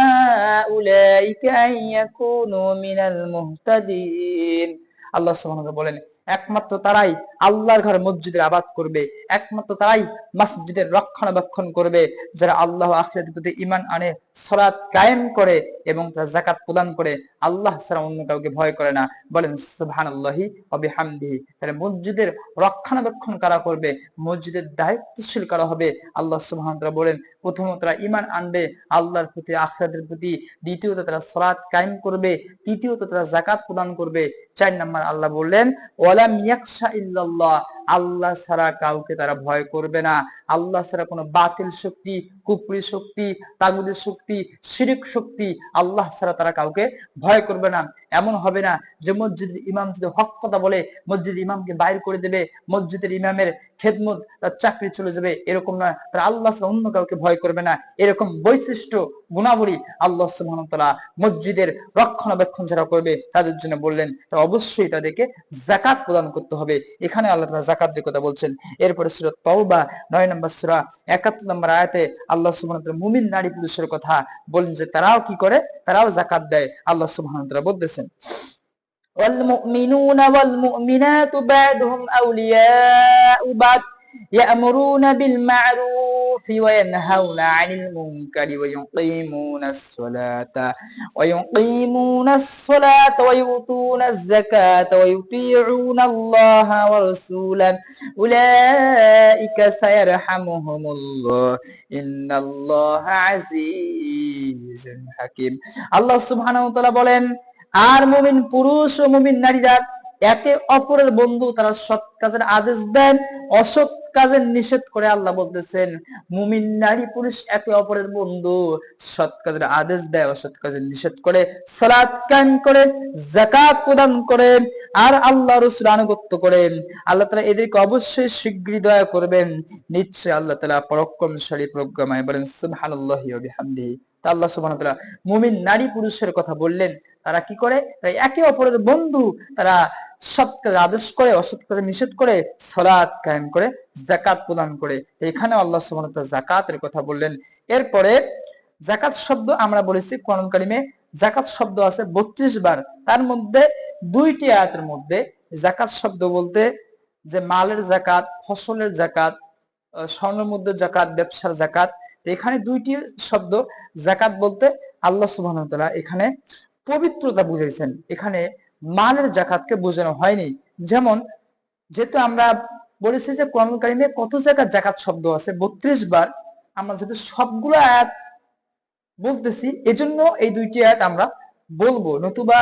أولئك أن يكونوا من المهتدين। আল্লাহ সুবহানাহু ওয়া তাআলা বলেন, একমাত্র তারাই আল্লাহর ঘর মসজিদের আবাদ করবে, একমাত্র তারাই মসজিদের রক্ষণাবেক্ষণ করবে যারা আল্লাহ আখিরাতের প্রতি ঈমান আনে, সালাত কায়েম করে এবং তারা যাকাত প্রদান করে, আল্লাহ ছাড়া অন্য কাউকে ভয় করে না। বলেন সুবহানাল্লাহি ওয়া বিহামদিহি। তাহলে মসজিদের রক্ষণাবেক্ষণ কারা করবে, মসজিদের দায়িত্বশীল কারা হবে? আল্লাহ সুবহানাহু ওয়া তাআলা বলেন, প্রথমত তারা ঈমান আনবে আল্লাহর প্রতি, আখিরাতের প্রতি, দ্বিতীয়ত তারা সালাত কায়েম করবে, তৃতীয়ত তারা যাকাত প্রদান করবে, 4 নম্বর আল্লাহ বললেন ওয়ালাম ইয়াখশা ইল্লাল্লাহ, আল্লাহ ছাড়া কাউকে তারা ভয় করবে না। আল্লাহ ছাড়া কোনো বাতিল শক্তি, কুফরি শক্তি, তাগুতি শক্তি, শিরক শক্তি, আল্লাহ ছাড়া তারা কাউকে ভয় করবে না। এমন হবে না যে মসজিদের ইমাম যদি হক কথা বলে মসজিদের ইমামকে বাইর করে দেবে, মসজিদের ইমামের খেদমত তার চাকরি চলে যাবে, এরকম নয়। তারা আল্লাহ ছাড়া অন্য কাউকে ভয় করবে না। এরকম বৈশিষ্ট্য গুণাবলী আল্লাহ সুবহানাহু ওয়া তাআলা মসজিদের রক্ষণাবেক্ষণ যারা করবে তাদের জন্য বললেন, তা অবশ্যই তাদেরকে যাকাত প্রদান করতে হবে। এখানে আল্লাহ তাআলা যাকাতের কথা বলছেন। এরপরে সূরা তাওবা 9 নম্বর সূরা 71 নম্বর আয়াতে আল্লাহ সুবহানাহু ওয়া তাআলা মুমিন নারী পুরুষের কথা বলেন যে তারাও কি করে, তারাও যাকাত দেয়। আল্লাহ সুবহানাহু ওয়া তাআলা বলতেছেন, والمؤمنون والمؤمنات بعضهم أولياء بعض يأمرون بالمعروف وينهون عن المنكر ويقيمون الصلاة ويؤتون الزكاة ويطيعون الله ورسوله أولئك سيرحمهم الله إن الله عزيز حكيم। الله سبحانه وتعالى বলেন, আর মুমিন পুরুষ ও মুমিন নারীরা একে অপরের বন্ধু, তারা সৎ কাজের আদেশ দেন, অসৎ কাজের নিষেধ করে। আল্লাহ বলতেছেন মুমিন নারী পুরুষ একে অপরের বন্ধু, সৎ কাজের আদেশ দেয়, অসৎ কাজের নিষেধ করে, সালাত কায়েম করে, যাকাত প্রদান করে, আর আল্লাহ রাসূল আনুগত্য করেন। আল্লাহ তাআলা এদেরকে অবশ্যই শীঘ্রই দয়া করবেন, নিশ্চয়ই আল্লাহ তাআলা পরাক্রমশালী প্রজ্ঞাময়। বলেন সুবহানাল্লাহি ওয়া বিহামদিহি। তা আল্লাহ সুবহানাহু ওয়া তাআলা মুমিন নারী পুরুষের কথা বললেন, তারা কি করে, একে অপরের বন্ধু, তারা সৎ কাজে আদেশ করে, অসৎ কাজে নিষেধ করে, সালাত কায়েম করে, যাকাত প্রদান করে। এখানে আল্লাহ সুবহানাহু ওয়া তাআলা যাকাতের কথা বললেন। এরপরে যাকাত শব্দ আমরা বলেছি কোরআন কারিমে যাকাত শব্দ আছে 32 বার। তার মধ্যে 2টি আয়াতের মধ্যে যাকাত শব্দ বলতে যে মালের যাকাত, ফসলের যাকাত, স্বর্ণ মুদ্রার যাকাত, ব্যবসার যাকাত, এখানে 2টি শব্দ যাকাত বলতে আল্লাহ সুবহানাহু ওয়া তাআলা এখানে পবিত্রতা বুঝাইছেন, এখানে মালের যাকাতকে বোঝানো হয়নি। যেমন যেহেতু আমরা বলেছি যে কোরআন কারিমে কত জায়গায় যাকাত শব্দ আছে 32 বার, আমরা যেহেতু সবগুলো আয়াত বলতেছি এজন্য এই 2টি আয়াত আমরা বলবো, নতুবা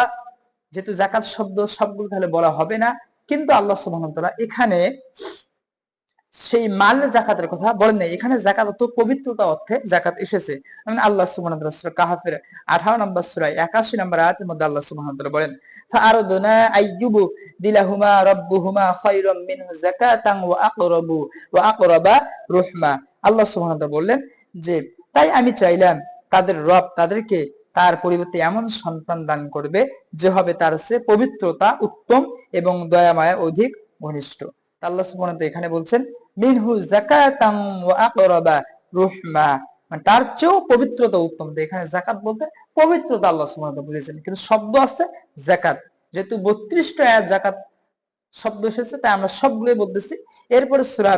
যেহেতু যাকাত শব্দ সবগুলো তাহলে বলা হবে না। কিন্তু আল্লাহ সুবহানাহু ওয়া তাআলা এখানে সেই মাল জাকাতের কথা বলেন নাই। এখানে জাকাত অর্থ পবিত্রতা অর্থে জাকাত এসেছে। মানে আল্লাহ সুবহানাহু ওয়া তাআলা সূরা কাহফের 18 নম্বর সূরা 81 নম্বর আয়াতের মধ্যে আল্লাহ সুবহানাহু ওয়া তাআলা বলেন, ফাআরদনা আইয়ুবু দিলাহুমা রাব্বুহুমা খায়রাম মিনহু যাকাতান ওয়া আকরাবা রুহমা। আল্লাহ সুবহানাহু ওয়া তাআলা বললেন যে তাই আমি চাইলাম তাদের রব তাদেরকে তার পরিবর্তে এমন সন্তান দান করবে যে হবে তার চেয়ে পবিত্রতা উত্তম এবং দয়া মায়া অধিক ঘনিষ্ঠ। আল্লাহ সুবহানাহু ওয়া তাআলা এখানে বলছেন মিনহু যাকাতান ওয়া আকরাবা রুহমা, মানে তার চেয়েও পবিত্রতা উত্তম। তো এখানে যাকাত বলতে পবিত্রতা আল্লাহ সুবহানাহু ওয়া তাআলা বুঝিয়েছেন, কিন্তু শব্দ আছে যাকাত, যেহেতু 32টা আয়াত যাকাত শব্দ এসেছে তাই আমরা সবগুলোই বলতেছি। এরপরে সূরা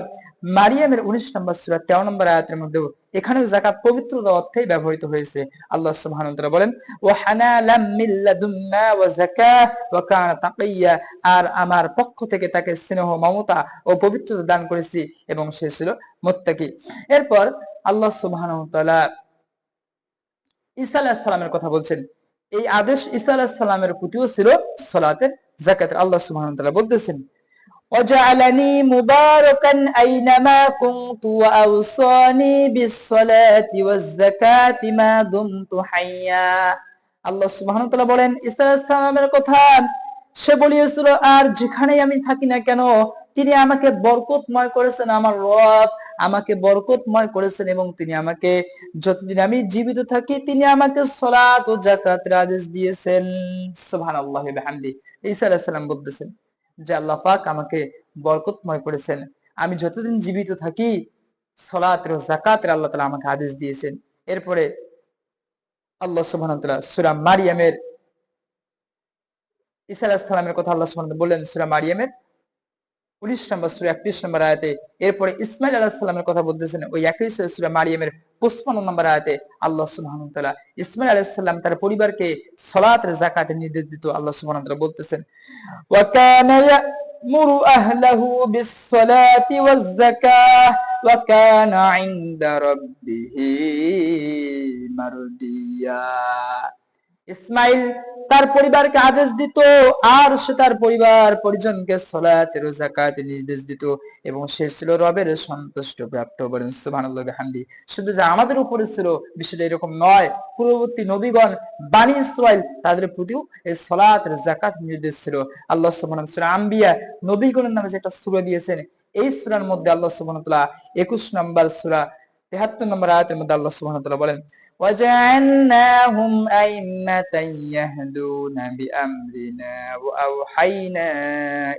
মারিয়ামের 19 নম্বর সূরা 13 নম্বর আয়াতের মধ্যে এখানেও যাকাত পবিত্রতা অর্থেই ব্যবহৃত হয়েছে। আল্লাহ সুবহানাহু ওয়া তাআলা বলেন ওয়া হানালাম মিন লাদুন্না ওয়া যাকাহ ওয়া কানা তাকিয়া, আর আমার পক্ষ থেকে তাকে স্নেহ মমতা ও পবিত্রতা দান করেছি এবং সে ছিল মুত্তাকি। এরপর আল্লাহ সুবহানাহু ওয়া তাআলা ঈসা আলাইহিস সালামের কথা বলছেন। এই আদেশ ঈসা আলাইহিস সালামের প্রতিও ছিল সালাতের যাকাতের। আল্লাহ সুবহানাহু ওয়া তাআলা বলতেছেন ওয়াজআলানি মুবারাকান আইনামা কুনতু ওয়া আওসানি বিস-সালাতি ওয়াজ-যাকাতি মা দুমতু হাইয়া। আল্লাহ সুবহানাহু ওয়া তাআলা বলেন ঈসা আলাইহিস সালামের কথা, সে বলিয়েছিল আর যেখানেই আমি থাকি না কেন তিনি আমাকে বরকতময় করেছেন, আমার রব আমাকে বরকতময় করেছেন এবং তিনি আমাকে যতদিন আমি জীবিত থাকি তিনি আমাকে সালাত ও যাকাতের আদেশ দিয়েছেন। সুবহানাল্লাহি ওয়া বিহামদি। ঈসা আলাইহিস সালাম বলতেছেন যে আল্লাহ পাক আমাকে বরকতময় করেছেন, আমি যতদিন জীবিত থাকি সালাতের ও যাকাতের আল্লাহ তাআলা আমাকে আদেশ দিয়েছেন। এরপরে আল্লাহ সুবহানাহু ওয়া তাআলা সূরা মারিয়ামের ঈসা আলাইহিস সালামের কথা আল্লাহ সুবহানাহু ওয়া তাআলা বললেন সূরা মারিয়ামের 19 নম্বর সূরা 31 নম্বর আয়াতে। এরপরে ইসমাঈল আলাইহিস সালামের কথা বলতেছেন ওই একই সূরা মারিয়ামের 55 নম্বর আয়াতে। আল্লাহ সুবহানাহু ওয়া তাআলা ইসমাঈল আলাইহিস সালাম তার পরিবারকে সালাতের যাকাতের নির্দেশ দিত। আল্লাহ সুবহানাহু ওয়া তাআলা বলতেছেন ওয়া কানা ইয়া'মুরু আহলাহু বিস-সালাতি ওয়াজ-যাকাহ ওয়া কানা 'ইনদা রাব্বিহি মারদিয়া। ইসমাইল তার পরিবারকে আদেশ দিত আর সে তার পরিবার পরিজনকে সালাতের ও যাকাতের নির্দেশ দিত এবং সে ছিল রবের সন্তুষ্ট প্রাপ্ত। বলেন সুবহানাল্লাহি ওয়া বিহামদি। শুধু যে আমাদের উপরে ছিল বিষয়টা এরকম নয়, পূর্ববর্তী নবীগণ বনী ইসরাইল তাদের প্রতিও এই সালাতের যাকাতের নির্দেশ ছিল। আল্লাহ সুবহানাহু ওয়া তাআলা সূরা আম্বিয়া নবীগণের নামে যে একটা সূরা দিয়েছেন, এই সূরার মধ্যে আল্লাহ সুবহানাহু ওয়া তাআলা 21 নম্বর সূরা 73 নম্বর আয়াতের মধ্যে আল্লাহ সুবহানাহু ওয়া তাআলা বলেন وجعلناهم أئمة يهدون بأمرنا وأوحينا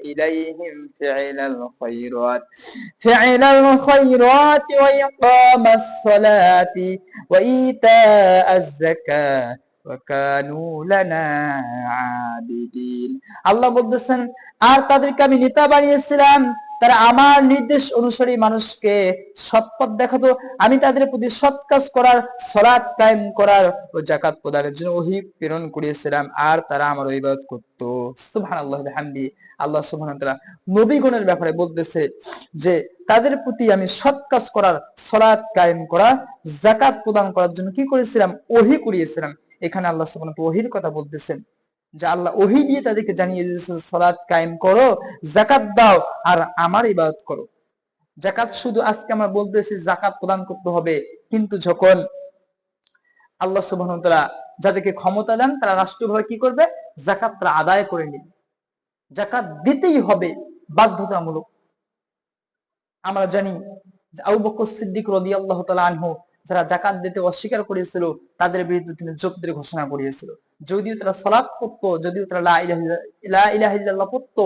إليهم فعل الخيرات وإقام الصلاة وإيتاء الزكاة وكانوا لنا عابدين। আল্লাহ বলতেছেন আর তাদেরকে আমি নেতা বানিয়েছিলাম, তারা আমার নির্দেশ অনুসারী মানুষকে সৎপথ দেখাতো, আমি তাদের প্রতি সৎ কাজ করার, সালাত কায়েম করার ও যাকাত প্রদানের জন্য ওহী প্রেরণ করিয়েছিলাম আর তারা আমার ইবাদত করত। সুবহানাল্লাহি ওয়া বিহামদি। আল্লাহ সুবহানাহু ওয়া তাআলা নবীগণের ব্যাপারে বলতেছে যে তাদের প্রতি আমি সৎ কাজ করার, সালাত কায়েম করা, যাকাত প্রদান করার জন্য কি করেছিলাম, ওহী করিয়েছিলাম। এখানে আল্লাহ সুবহানাহু ওয়া তাআলা ওহীর কথা বলতেছেন যে আল্লাহ ওহী দিয়ে তাদেরকে জানিয়ে দিয়েছে সালাত কায়েম করো, যাকাত দাও আর আমার ইবাদত করো। যাকাত শুধু আজকে আমরা বলতেছি যাকাত প্রদান করতে হবে, কিন্তু যখন আল্লাহ সুবহানাহু ওয়া তাআলা যাদেরকে ক্ষমতা দেন তারা রাষ্ট্রীয়ভাবে কি করবে, যাকাতটা আদায় করে নেবে। যাকাত দিতেই হবে বাধ্যতামূলক। আমরা জানি যে আবু বকর সিদ্দিক রাদিয়াল্লাহু তাআলা আনহু যারা যাকাত দিতে অস্বীকার করেছিল তাদের বিরুদ্ধে তিনি যুদ্ধের ঘোষণা করিয়েছিল। যদিও তারা সালাত পড়তো, যদিও তারা লা ইলাহা ইল্লাল্লাহ পড়তো,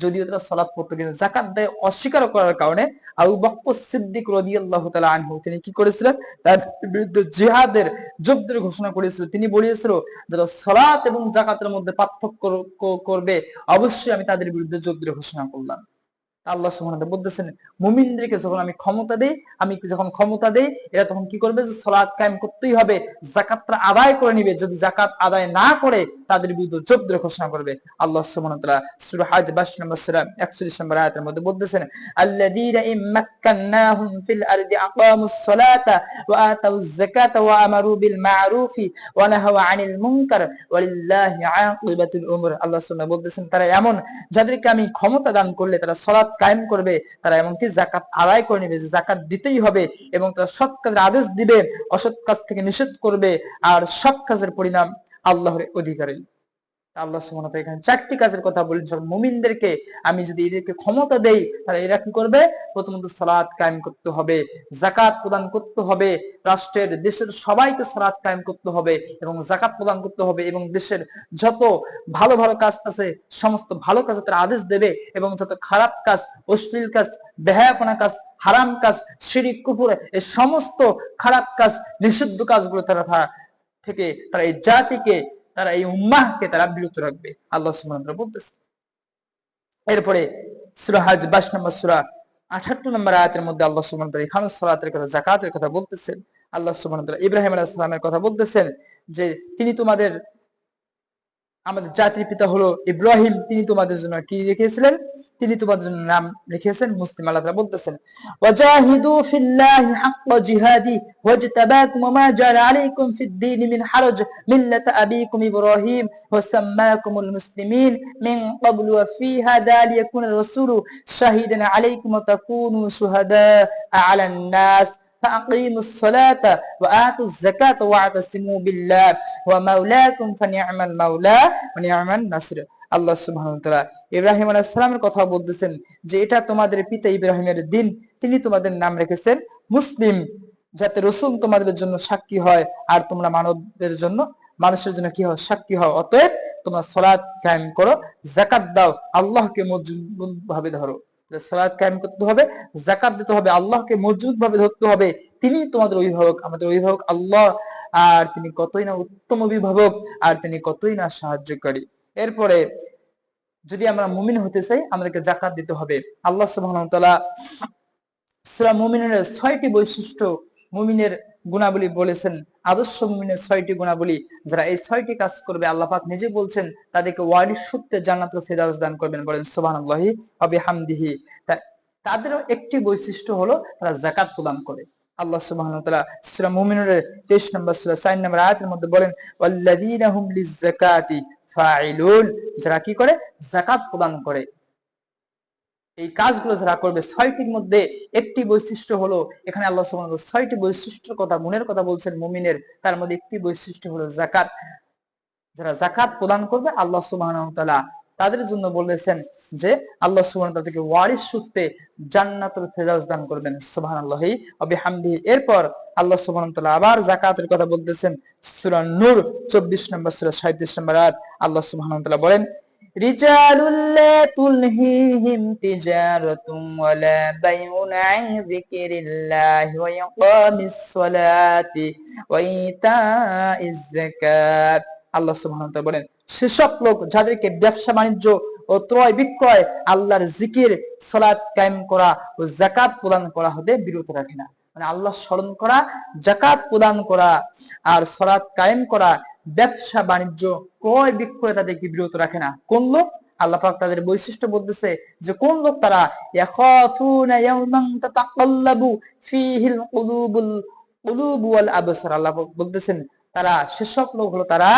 যদিও তারা সালাত পড়তো, কিন্তু যাকাত দেয় অস্বীকার করার কারণে আবু বকর সিদ্দিক রাদিয়াল্লাহু তাআলা আনহু তিনি কি করেছিলেন, তার বিরুদ্ধে জিহাদের যুদ্ধের ঘোষণা করেছিল। তিনি বলেছিল যারা সালাত এবং যাকাতের মধ্যে পার্থক্য করবে অবশ্যই আমি তাদের বিরুদ্ধে যুদ্ধের ঘোষণা করলাম। আল্লাহ সুবহানাহু ওয়া তাআলা বলতেছেন মুমিনদেরকে যখন আমি ক্ষমতা দেই, এরা তখন কি করবে, যে সালাত কায়েম করতেই হবে, যাকাতটা আদায় করে নিবে। যদি যাকাত আদায় না করে তাদের বিরুদ্ধে যুদ্ধের ঘোষণা করবে। আল্লাহ সুবহানাহু ওয়া তাআলা সূরা হজ 22 নম্বর সূরা 41 নম্বর আয়াতের মধ্যে বলতেছেন আল্লাযীনা ইম্মাক্কান্নাহুম ফিল আরদি আকামুস সালাতা ওয়া আতাউয যাকাতা ওয়া আমারু বিল মা'রুফি ওয়া নাহাউ আনিল মুনকার ওয়ালিল্লাহি আকিবাতুল উমুর। আল্লাহ সুবহানাহু ওয়া তাআলা বলতেছেন তারা এমন যাদেরকে আমি ক্ষমতা দান করলে তারা সালাত কায়েম করবে, তারা এমনকি জাকাত আদায় করে নেবে, যে জাকাত দিতেই হবে, এবং তারা সৎ কাজের আদেশ দিবে, অসৎ কাজ থেকে নিষেধ করবে, আর সব কাজের পরিণাম আল্লাহর অধিকারী। আল্লাহ সুবহানাহু ওয়া তাআলা এখানে চারটি কাজের কথা বলেন, সব মুমিনদেরকে আমি যদি এদেরকে ক্ষমতা দেই, তাহলে এরা কি করবে? প্রথমত সালাত কায়েম করতে হবে, যাকাত প্রদান করতে হবে, রাষ্ট্রের দেশের সবাইকে সালাত কায়েম করতে হবে এবং যাকাত প্রদান করতে হবে, এবং দেশের যত ভালো ভালো কাজ আছে সমস্ত ভালো কাজে তারা আদেশ দেবে, এবং যত খারাপ কাজ, অশ্লীল কাজ, বেহায়াপনা কাজ, হারাম কাজ, শিরক কুফর, এই সমস্ত খারাপ কাজ, নিষিদ্ধ কাজগুলো তারা থেকে তারা এই জাতিকে, তারা এই উম্মাহকে তারা বিরত রাখবে, আল্লাহ সুবহানাহু ওয়া তাআলা বলতেছে। এরপরে সূরা হজ 22 নম্বর সূরা 78 নম্বর আয়াতের মধ্যে আল্লাহ সুবহানাহু ওয়া তাআলা ইখামুস সালাতের কথা, যাকাতের কথা বলতেছেন। আল্লাহ সুবহানাহু ওয়া তাআলা ইব্রাহিম আলাইহিস সালামের কথা বলতেছেন যে তিনি আমাদের জাতির পিতা হলো ইব্রাহিম, তিনি তোমাদের জন্য কি রেখেছিলেন? তিনি তোমাদের জন্য নাম রেখেছেন মুসলিম। আল্লাহ তাআলা বলতেছেন ওয়াজাহিদু ফিল্লাহি হাক্কা জিহাদি ওয়াজতাবাকুম ওয়া মা জাআলা আলাইকুম ফিদ-দীন মিন হারাজ মিল্লাতা আবিকুম ইব্রাহিম ওয়া সাম্মাকুমুল মুসলিমিন মিন ক্বাবলু ওয়া ফি হাদা লিয়াকুনা রাসূলু শাহিদান আলাইকুম ওয়া তাকুনু শুহাদা আলান নাস فأقيموا الصلاة وآتوا الزكاة واعتصموا بالله ومولاكم فنعم المولى ونعم النصر। আল্লাহ সুবহানাহু ওয়া তাআলা ইব্রাহিম আলাইহিস সালামের কথা বলতেছেন যে এটা তোমাদের পিতা ইব্রাহিমের দিন, তিনি তোমাদের নাম রেখেছেন মুসলিম, যাতে রাসূল তোমাদের জন্য সাক্ষী হয়, আর তোমরা মানুষের জন্য কি হয়? সাক্ষী হও। অতএব তোমরা সালাত কায়েম করো, যাকাত দাও, আল্লাহকে মজবুত ভাবে ধরো। সালাত কায়েম করতে হবে, যাকাত দিতে হবে, আল্লাহকে মজবুত ভাবে ধরতে হবে। তিনি তোমাদের অভিভাবক, আমাদের অভিভাবক আল্লাহ, আর তিনি কতই না উত্তম অভিভাবক, আর তিনি কতই না সাহায্যকারী। এরপরে যদি আমরা মুমিন হতে চাই, আমাদেরকে যাকাত দিতে হবে। আল্লাহ সুবহানাহু ওয়া তাআলা সূরা মুমিনের 6টি বৈশিষ্ট্য, মুমিনের গুণাবলী বলেছেন, আদর্শ মুমিনের 6টি গুণাবলী। যারা এই 6টি কাজ করবে, আল্লাহ পাক নিজে বলছেন তাদেরকে ওয়ারিস সূত্রে জান্নাতুল ফেরদাউস দান করবেন। বলেন সুবহানাল্লাহি ওয়া বিহামদিহি। তাদেরও একটি বৈশিষ্ট্য হলো তারা যাকাত প্রদান করে। আল্লাহ সুবহানাহু ওয়া তাআলা সূরা মুমিনের 23 নম্বর সূরা 4 নম্বর আয়াতের মধ্যে বলেন ওয়াল্লাযীনা হুম লিয-যাকাতি ফাইলুন, যারা কি করে? যাকাত প্রদান করে। এই কাজগুলো যারা করবে, 6টির মধ্যে একটি বৈশিষ্ট্য হলো, এখানে আল্লাহ সুবহানাহু ওয়া তাআলা 6টি বৈশিষ্ট্যের কথা, গুণের কথা বলছেন মুমিনের, তার মধ্যে একটি বৈশিষ্ট্য হলো যাকাত। যারা যাকাত প্রদান করবে, আল্লাহ সুবহানাহু ওয়া তাআলা তাদের জন্য বলেছেন যে আল্লাহ সুবহানাহু ওয়া তাআলা তাদেরকে ওয়ারিস সূত্রে জান্নাতুল ফেরদাউস দান করবেন। সুবহানাল্লাহি ওয়া বিহামদিহি। এরপর আল্লাহ সুবহানাহু ওয়া তাআলা আবার যাকাতের কথা বলতেছেন সূরা নূর 24 নম্বর সূরা 37 নম্বর আয়াত। আল্লাহ সুবহানাহু ওয়া তাআলা বলেন রিজালুল লা তুলহিহিম তিজারাতুম ওয়ালা বাইউন আন যিকিরিল্লাহি ওয়া ইকামিস সালাতি ওয়া ইতাইজ যাকাত। আল্লাহ সুবহানাহু ওয়া তাআলা বলেন সেসব লোক যাদেরকে ব্যবসা বাণিজ্য ও ক্রয় বিক্রয়, আল্লাহর জিকির, সালাত কায়েম করা ও যাকাত প্রদান করা হতে বিরত রাখে না। মানে আল্লাহ স্মরণ করা, যাকাত প্রদান করা আর সালাত কায়েম করা, ব্যবসা বাণিজ্য ক্রয় বিক্রয় তাদেরকে বিরত রাখে না। কোন লোক? আল্লাহ পাক তাদের বৈশিষ্ট্য বলতেছে যে কোন লোক তারা? ইয়াখাফুনা ইয়াওমান তাতাকাল্লাবু ফীহিল কুলুবু ওয়াল আবসার। আল্লাহ বলতেছেন তারা সেসব লোক হলো তারা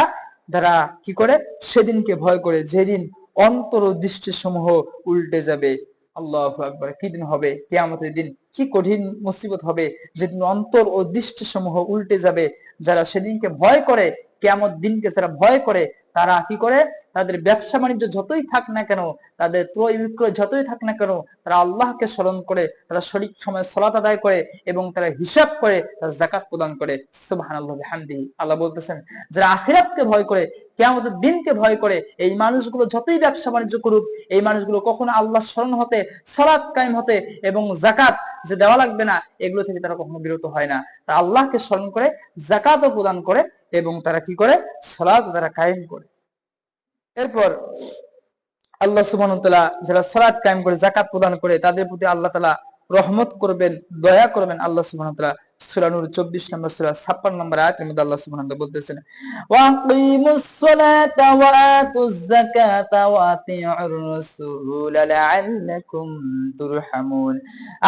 যারা কি করে? সেদিনকে ভয় করে, যেদিন অন্তর ও দৃষ্টি সমূহ উল্টে যাবে। আল্লাহু আকবার। কি দিন হবে? কিয়ামতের দিন। কি কঠিন মুসিবত হবে যেদিন অন্তর ও দৃষ্টি সমূহ উল্টে যাবে। যারা সেদিনকে ভয় করে, কিয়ামত দিনকে যারা ভয় করে, তারা কি করে? তাদের ব্যবসা বাণিজ্য যতই থাক না কেন, তাদের ক্রয় বিক্রয় যতই থাক না কেন, তারা আল্লাহকে স্মরণ করে, তারা সঠিক সময়ে সালাত আদায় করে, এবং তারা হিসাব করে, তারা যাকাত প্রদান করে। সুবহানাল্লাহি ওয়া বিহামদিহি। আল্লাহ বলতেছেন যারা আখিরাতকে ভয় করে, কিয়ামতের দিনকে ভয় করে, এই মানুষগুলো যতই ব্যবসা বাণিজ্য করুক, এই মানুষগুলো কখনো আল্লাহ স্মরণ হতে, সালাত কায়েম হতে এবং যাকাত যে দেওয়া লাগবে না, এগুলো থেকে তারা কখনো বিরত হয় না। তারা আল্লাহকে স্মরণ করে, যাকাতও প্রদান করে, এবং তারা কি করে? সালাত তারা কায়েম করে। এরপর আল্লাহ সুবহানাহু ওয়া তাআলা যারা সালাত কায়েম করে, যাকাত প্রদান করে, তাদের প্রতি আল্লাহ তাআলা রহমত করবেন, দয়া করবেন। আল্লাহ সুবহানাহু ওয়া তাআলা সূরা নূর 24 নম্বর সূরা 56 নম্বর আয়াতের মধ্যে আল্লাহ সুবহানাহু ওয়া তাআলা বলতেছেন ওয়া আকিমুস সালাতা ওয়া আতুজ যাকাতা ওয়া আতিউর রাসূল লাআল্লাকুম তুরহামুন।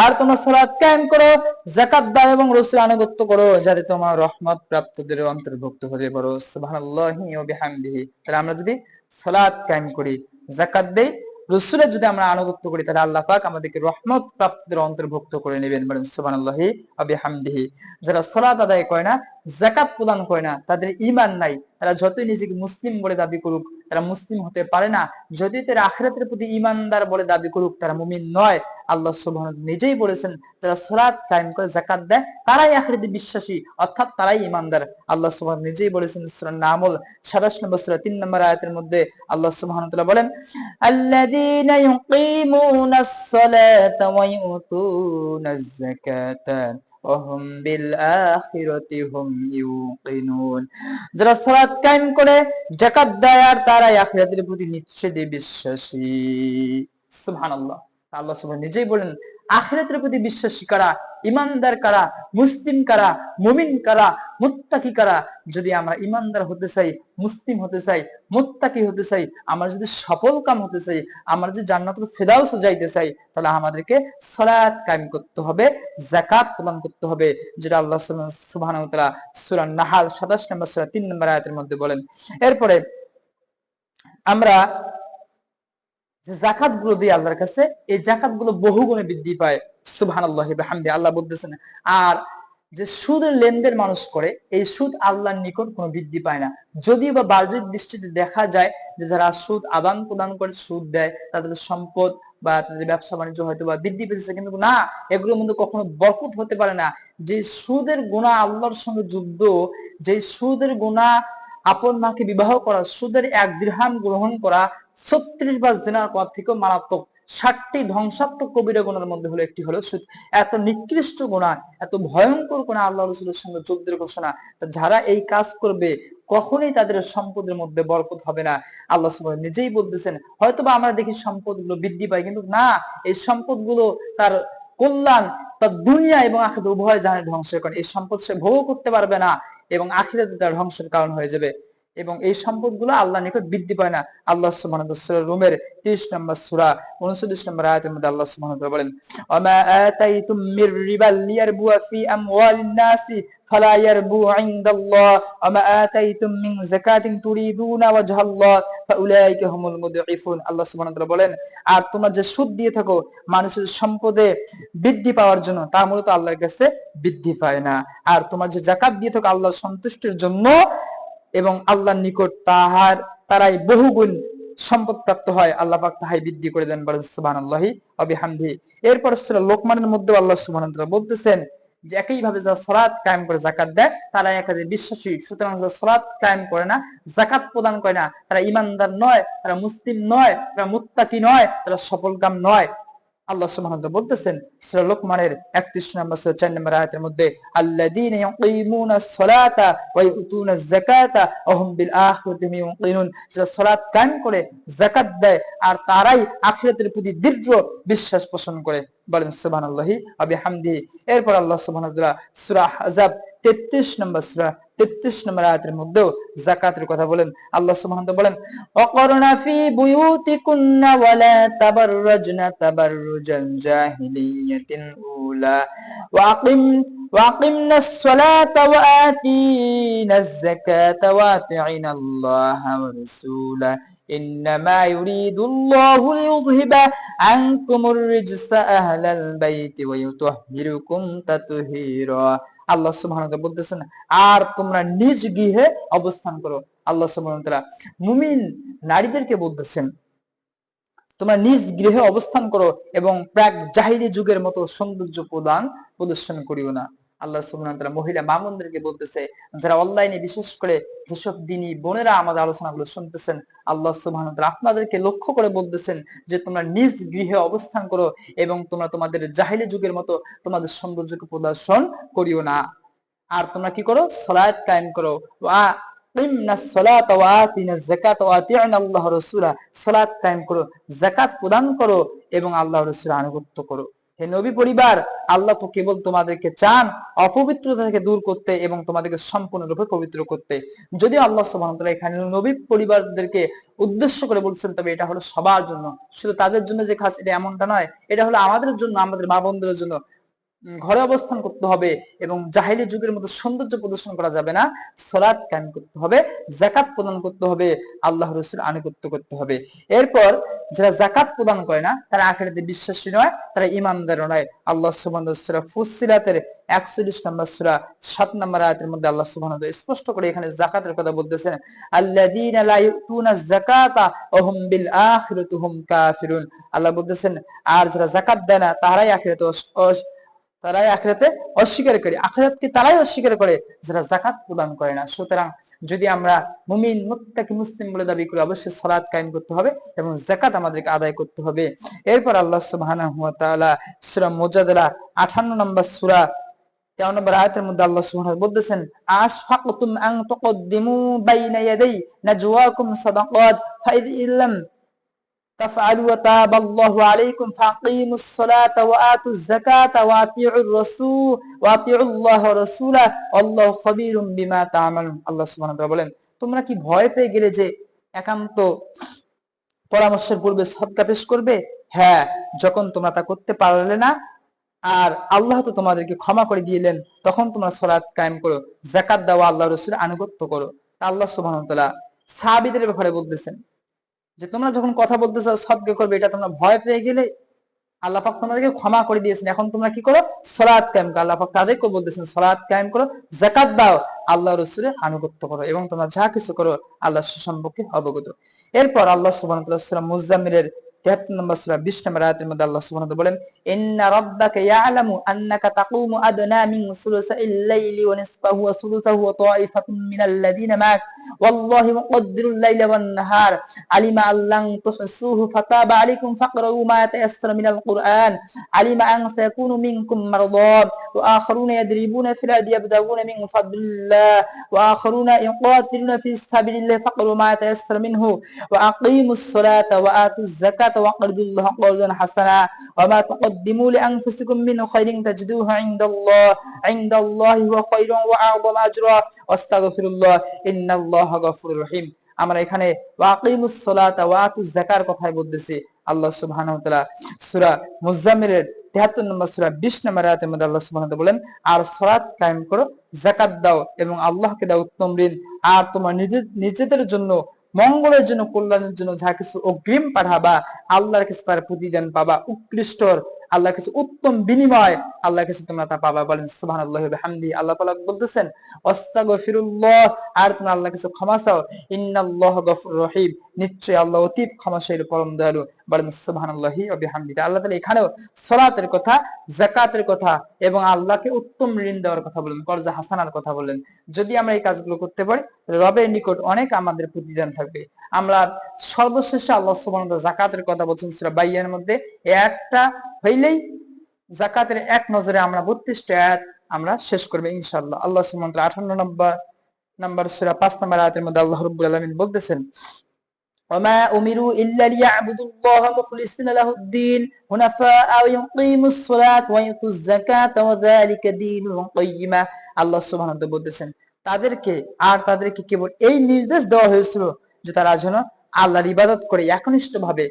আর তোমরা সালাত কায়েম করো, যাকাত দাও এবং রাসূলের আনুগত্য করো, যাতে তোমরা রহমত প্রাপ্তদের অন্তর্ভুক্ত হতে পারো। সুবহানাল্লাহি ওয়া বিহামদিহি। তাহলে আমরা যদি সালাত কায়েম করি, যাকাত দেই, রসুলের যদি আমরা আনুগত্য করি তাহলে আল্লাহ পাক আমাদেরকে রহমত প্রাপ্তদের অন্তর্ভুক্ত করে নেবেন। বলেন সুবহানাল্লাহি ওয়া বিহামদিহি। যারা সালাত আদায় করে না, যাকাত প্রদান করে না, তাদের ঈমান নাই। তারা যতই নিজেকে মুসলিম বলে দাবি করুক, তারা মুসলিম হতে পারে না। যদি তারা আখিরাতের প্রতি ঈমানদার বলে দাবি করুক, তারা মুমিন নয়। আল্লাহ সুবহানাহু নিজেই বলেছেন, যারা সালাত কায়েম করে, যাকাত দেয়, তারাই আখিরাতে বিশ্বাসী, অর্থাৎ তারাই ঈমানদার। আল্লাহ সুবহানাহু নিজেই বলেছেন সূরা নামল 27 নম্বর সূরা 3 নম্বর আয়াতের মধ্যে আল্লাহ সুবহানাহু ওয়া তাআলা বলেন, আল্লাযীনা ইউকিমুনাস সালাতা ওয়া ইউতুনাজ যাকাতা ওয়া হুম বিল আখিরাতি হুম ইউকিনুন। যারা সালাত কায়েম করে, যাকাত দেয়, আর তারাই আখিরাতের প্রতি নিশ্চিত বিশ্বাসী। সুবহানাল্লাহ। আল্লাহ সুবহানাহু নিজেই বলেন, আখিরাতের প্রতি বিশ্বাসী কারা, ঈমানদার কারা, মুসলিম কারা, মুমিন কারা, মুত্তাকি কারা। যদি আমরা ঈমানদার হতে চাই, মুসলিম হতে চাই, মুত্তাকি হতে চাই, আমরা যদি সফল কাম হতে চাই, আমরা যদি জান্নাতুল ফিরদাউস যাইতে চাই, তাহলে আমাদেরকে সালাত কায়েম করতে হবে, যাকাত প্রদান করতে হবে, যেটা আল্লাহ সুবহানাহু ওয়া তাআলা সূরা নাহাল 27 নম্বর সূরা 3 নম্বর আয়াতের মধ্যে বলেন। এরপরে আমরা যে যাকাত গুলো দিই আল্লাহর কাছে, এই যাকাত গুলো বহুগুণে বৃদ্ধি পায়। সুবহানাল্লাহি বিহামদি। আল্লাহ বলতেছেন, আর যে সুদের লেনদেন মানুষ করে, এই সুদ আল্লাহর নিকট কোনো বৃদ্ধি পায় না। যদিও বা বাহ্যিক দৃষ্টিতে দেখা যায় যে যারা সুদ আদান প্রদান করে, সুদ দেয়, তাদের সম্পদ বা তাদের ব্যবসা বাণিজ্য হয়তো বা বৃদ্ধি পেয়েছে, কিন্তু না, এগুলোর মধ্যে কখনো বরকত হতে পারে না। যে সুদের গুনাহ আল্লাহর সঙ্গে যুদ্ধ, যে সুদের গুনাহ আপন মাকে বিবাহ করা, সুদের 1 দিরহাম গ্রহণ করা 36 বার জিনার পর থেকেও মারাত্মক। 60টি ধ্বংসাত্মক কবিরা গুনার মধ্যে হলো একটি হলো সুদ। এত নিকৃষ্ট গুনাহ, এত ভয়ঙ্কর গুনাহ, আল্লাহ রাসূলের সঙ্গে যুদ্ধের ঘোষণা। যারা এই কাজ করবে, কখনোই তাদের সম্পদের মধ্যে বরকত হবে না। আল্লাহ সুবহানাহু নিজেই বলতেছেন, হয়তোবা আমরা দেখি সম্পদগুলো বৃদ্ধি পায়, কিন্তু না, এই সম্পদগুলো তার কল্যাণ, তার দুনিয়া এবং আখিরাত উভয় জাহানে ধ্বংসের কারণ। এই সম্পদ সে ভোগ করতে পারবে না এবং আখিরাতে তার ধ্বংসের কারণ হয়ে যাবে। এবং এই সম্পদগুলো আল্লাহর নিকট বৃদ্ধি পায় না। আল্লাহ সুবহানাহু ওয়া তাআলা সূরা রুমের 30 নম্বর সূরা 39 নম্বর আয়াতের মধ্যে আল্লাহ সুবহানাহু ওয়া তাআলা বলেন, ওয়ামা আতাইতুম মির রিবাল লিয়ারবুয়া ফি আমওয়ালিন নাসি ফালা ইয়ারবু ইনদাল্লাহ ওয়ামা আতাইতুম মিন যাকাতিন তুরিদুনা ওয়াজহাল্লাহ ফাউলাইকা হুমুল মুদঈফুন। আল্লাহ সুবহানাহু ওয়া তাআলা বলেন, আর তোমরা যে সুদ দিয়ে থাকো মানুষের সম্পদে বৃদ্ধি পাওয়ার জন্য, তা মূলত আল্লাহর কাছে বৃদ্ধি পায় না। আর তোমরা যে যাকাত দিয়ে থাকো আল্লাহর সন্তুষ্টির জন্য এবং আল্লাহর নিকট তারাই বহুগুণ সম্পদ প্রাপ্ত হয়, আল্লাহ পাক তাহাই বৃদ্ধি করে দেন। বলেন সুবহানাল্লাহি ওয়া বিহামদিহি। এরপর সূরা লোকমানের মধ্যে আল্লাহ সুবহানাহু ওয়া তাআলা বলতেছেন যে একইভাবে যারা সালাত কায়েম করে, যাকাত দেয়, তারা একাধারে বিশ্বাসী। সুতরাং যারা সালাত কায়েম করে না, যাকাত প্রদান করে না, তারা ঈমানদার নয়, তারা মুসলিম নয়, তারা মুত্তাকি নয়, তারা সফলকাম নয়। আল্লাহ সুবহানাহু ওয়া তাআলা বলতেছেন সূরা লোকমানের 31 নম্বর সূরা 4 নম্বর আয়াতের মধ্যে, আল্লাযীনা ইয়াকিমুনাস সালাতা ওয়া ইউতুনাজ যাকাতা ওয়া হুম বিল আখিরাতি ইউকিনুন। যারা সালাত কায়েম করে, যাকাত দেয়, আর তারাই আখিরাতের প্রতি দৃঢ় বিশ্বাস পোষণ করে। বলেন সুবহানাল্লাহি ওয়া বিহামদিহি। এরপর আল্লাহ সুবহানাহু ওয়া তাআলা সূরা আহজাব 33 নম্বর আয়াতের মধ্যেও যাকাতের কথা বলেন। আল্লাহ সুবহানাহু ওয়া তাআলা বলেন, ওয়াকরনা ফি বুয়ুতিকুন্না ওয়ালা তাবাররাজনা তাবাররুজাল জাহিলিয়াতিল উলা ওয়াকিমনাস সালাতা ওয়া আতিনাজ যাকাতা ওয়া আতিনাল্লাহা ওয়া রাসূলা ইন্নামা ইউরিদুল্লাহু লিইয়ুযহিবা আনকুমুর রিজসা আহলাল বাইতি ওয়া ইউতাহহিরুকুম তাতহীরা। আল্লাহ সুবহানাহু ওয়া তাআলা বলতেছেন, আর তোমরা নিজ গৃহে অবস্থান করো। আল্লাহ সুবহানাহু ওয়া তাআলা মুমিন নারীদেরকে বলতেছেন, তোমরা নিজ গৃহে অবস্থান করো এবং প্রাক জাহিলি যুগের মতো সৌন্দর্য প্রদর্শন করিও না। আল্লাহ সুবহানাহু ওয়া তাআলা মহিলা মামুনদেরকে বলতেছে, যারা অনলাইনে বিশেষ করে যেসব দিনী বোনেরা আমাদের আলোচনাগুলো শুনতেছেন, আল্লাহ সুবহানাহু ওয়া তাআলা আপনাদেরকে লক্ষ্য করে বলতেছেন যে তোমরা নিজ গৃহে অবস্থান করো এবং তোমরা তোমাদের জাহিলি যুগের মতো তোমাদের সৌন্দর্যকে প্রদর্শন করিও না। আর তোমরা কি করো? সালাত কায়েম করো। সালাত কায়েম করো, যাকাত প্রদান করো এবং আল্লাহর রাসূলের আনুগত্য করো। হে নবী পরিবার, আল্লাহ তো কেবল তোমাদেরকে চান অপবিত্রতা থেকে দূর করতে এবং তোমাদেরকে সম্পূর্ণরূপে পবিত্র করতে। যদিও আল্লাহ সুবহানাহু ওয়া তাআলা এখানে নবী পরিবারদেরকে উদ্দেশ্য করে বলছেন, তবে এটা হলো সবার জন্য, শুধু তাদের জন্য যে খাস এটা এমনটা নয়। এটা হলো আমাদের জন্য, আমাদের মা বোনদের জন্য। ঘরে অবস্থান করতে হবে এবং জাহেলি যুগের মতো সৌন্দর্য প্রদর্শন করা যাবে না। সালাত কায়েম করতে হবে, যাকাত প্রদান করতে হবে, আল্লাহ রাসূল আনুগত্য করতে হবে। এরপর যারা যাকাত প্রদান করে না তারা আখিরাতে বিশ্বাসী নয়, তারা ঈমানদার নয়। আল্লাহ সুবহানাহু ওয়া তাআলা সূরা ফুসসিলাতের 41 নম্বর সূরা 7 নম্বর আয়াতের মধ্যে আল্লাহ সুবহানাহু ওয়া তাআলা স্পষ্ট করে এখানে যাকাতের কথা বলতেছেন, আল্লাযীনা লা ইউতুনাজ যাকাতা ওয়া হুম বিল আখিরাতি হুম কাফিরুন। আল্লাহ বলতেছেন আর যারা যাকাত দেয় না তারাই আখিরাতে অস্বীকার করে, আখিরাতকে তারাই অস্বীকার করে যারা যাকাত প্রদান করে না। সুতরাং যদি আমরা মুমিন মুত্তাকি মুসলিম বলে দাবি করি, অবশ্যই সালাত কায়েম করতে হবে এবং যাকাত আমাদেরকে আদায় করতে হবে। এরপর আল্লাহ সুবহানাহু ওয়া তাআলা সূরা মুজাদালা 58 নম্বর সূরা 53 নম্বর আয়াতের মধ্যে আল্লাহ সুবহানাহু ওয়া তাআলা বলতেছেন, আশফাকতুম আন তুকদ্দিমু বাইনা ইয়াদাই নাজওয়াকুম সাদাকাত ফাইদ ইল্লাম تفعلوا وتاب الله عليكم فأقيموا الصلاة وآتوا الزكاة وأطيعوا الله ورسوله والله خبير بما تعملون। আল্লাহ সুবহানাহু ওয়া তাআলা বলেন, তোমরা কি ভয় পেয়ে গেলে যে একান্ত পরামর্শের পূর্বে সদকা পেশ করবে? হ্যাঁ, যখন তোমরা তা করতে পারলে না আর আল্লাহ তো তোমাদেরকে ক্ষমা করে দিলেন, তখন তোমরা সালাত কায়েম করো, যাকাত দাও, আল্লাহ রাসূলের আনুগত্য করো। তা আল্লাহ সুবহানাহু ওয়া তাআলা সাহাবীদের ব্যাপারে বলতেছেন যে তোমরা যখন কথা বলতে চাও সদকা করবে, এটা তোমরা ভয় পেয়ে গেলে আল্লাহ পাক তোমাদেরকে ক্ষমা করে দিয়েছেন, এখন তোমরা কি করো? সালাত কায়েম করো। আল্লাহ পাক তাদেরকে বলতেছেন সালাত কায়েম করো, যাকাত দাও, আল্লাহ রাসূলের আনুগত্য করো এবং তোমরা যা কিছু করো আল্লাহ সম্পর্কে অবগত। এরপর আল্লাহ সুবহানাহু ওয়া তাআলা সূরা মুজাম্মিলের 73 নম্বর সূরা 20 নম্বর আয়াতের মধ্যে আল্লাহ সুবহানাহু ওয়া তাআলা বলেন, ইন্না রাব্বাকা ইয়ালামু আন্নাকা তাকুমু আদনা মিন সুলুসাইল লাইলি ওয়া নিসফাহু ওয়া সুলুসাহু ওয়া তাইফাতুম মিনাল্লাযিনা মা'ak ওয়াল্লাহু মুকদ্দিরুল লাইলা ওয়ান নাহার আলিমা আল্লান তুহসুহু ফাতাবা আলাইকুম ফাকরাউ মা তায়াসসারা মিনাল কুরআন আলিমা আন সায়াকুনু মিনকুম মারদা ওয়া আখারুনা ইয়াদরিবুনা ফিল আরদি ইয়াবতাগুনা মিন ফাদলিল্লাহ ওয়া আখারুনা ইয়াকাতিলুনা ফি সাবিলিল্লাহ ফাকরাউ মা তায়াসসারা মিনহু ওয়া আকিমুস সালাতা ওয়া আতুজ যাকাতা ওয়া আকরিদুল্লাহ করদান হাসানা ওয়া মা তুকদ্দিমু লিআনফুসিকুম মিন খাইরিন তাজিদুহু ইনদাল্লাহি ওয়া খায়রুন ওয়া আ'যামা আজরা ওয়াস্তাগফিরুল্লাহ ইন্নাল্লাহা গফুরুর রহিম। আমরা এখানে ওয়াকিমুস সালাতা ওয়া আতুজ যাকার কথাই বলতেছি। আল্লাহ সুবহানাহু ওয়া তাআলা সূরা মুজাম্মিলের 73 নম্বর সূরা 20 নম্বর আয়াতের মধ্যে আল্লাহ সুবহানাহু ওয়া তাআলা বলেন, আর সালাত কায়েম করো, যাকাত দাও এবং আল্লাহকে দাও উত্তম ঋণ, আর তোমার নিজেদের জন্য মঙ্গলের জন্য কল্যাণের জন্য যা কিছু অগ্রিম পাঠাবা আল্লাহর কাছে তার প্রতিদান পাবা, উৎকৃষ্ট আল্লাহর কাছে উত্তম বিনিময় আল্লাহর কাছে তোমরা তা পাবা। বলেন সুবহানাল্লাহি ওয়া বিহামদিহি। আল্লাহ পাক বলতেছেন আস্তাগফিরুল্লাহ, আর তোমরা আল্লাহর কাছে ক্ষমা চাও, ইন্নাল্লাহা গফুরুর রহিম, নিশ্চয়ই আল্লাহ অতি ক্ষমাশীল পরম দয়ালু। বলেন সুবহানাল্লাহি ওয়া বিহামদিহি। আল্লাহ তাআলা এখানেও সালাতের কথা, যাকাতের কথা এবং আল্লাহকে উত্তম ঋণ দেওয়ার কথা বলেন, কর্জা হাসানার কথা বলেন। যদি আমরা এই কাজগুলো করতে পারি রবের নিকট অনেক আমাদের প্রতিদান থাকবে। আমরা সর্বশেষে আল্লাহ সুবহানাহু ওয়া তাআলা যাকাতের কথা বলছেন সূরা বাইয়ার মধ্যে, একটা হইলেই যাকাতের এক নজরে আমরা 32টা আয়াত আমরা শেষ করব ইনশাআল্লাহ। আল্লাহ সুবহানাহু ওয়া তাআলা 58 নম্বর সূরা 5 নম্বর আয়াতের মধ্যে আল্লাহ রাব্বুল আলামিন বলতেছেন, ওয়ামা উমিরু ইল্লা লিয়াবুদুল্লাহা মুখলিসিনা লাহুদ-দ্বীন হুনাফাআ ওয়া ইউকিমুস সালাত ওয়া ইউতুজ যাকাতা ওয়া যালিকা দীনুল কাইয়্যিমা। আল্লাহ সুবহানাহু ওয়া তাআলা বলতেছেন তাদেরকে কেবল এই নির্দেশ দেওয়া হয়েছিল যে তারা যেন আল্লাহর ইবাদত করে একনিষ্ঠভাবে,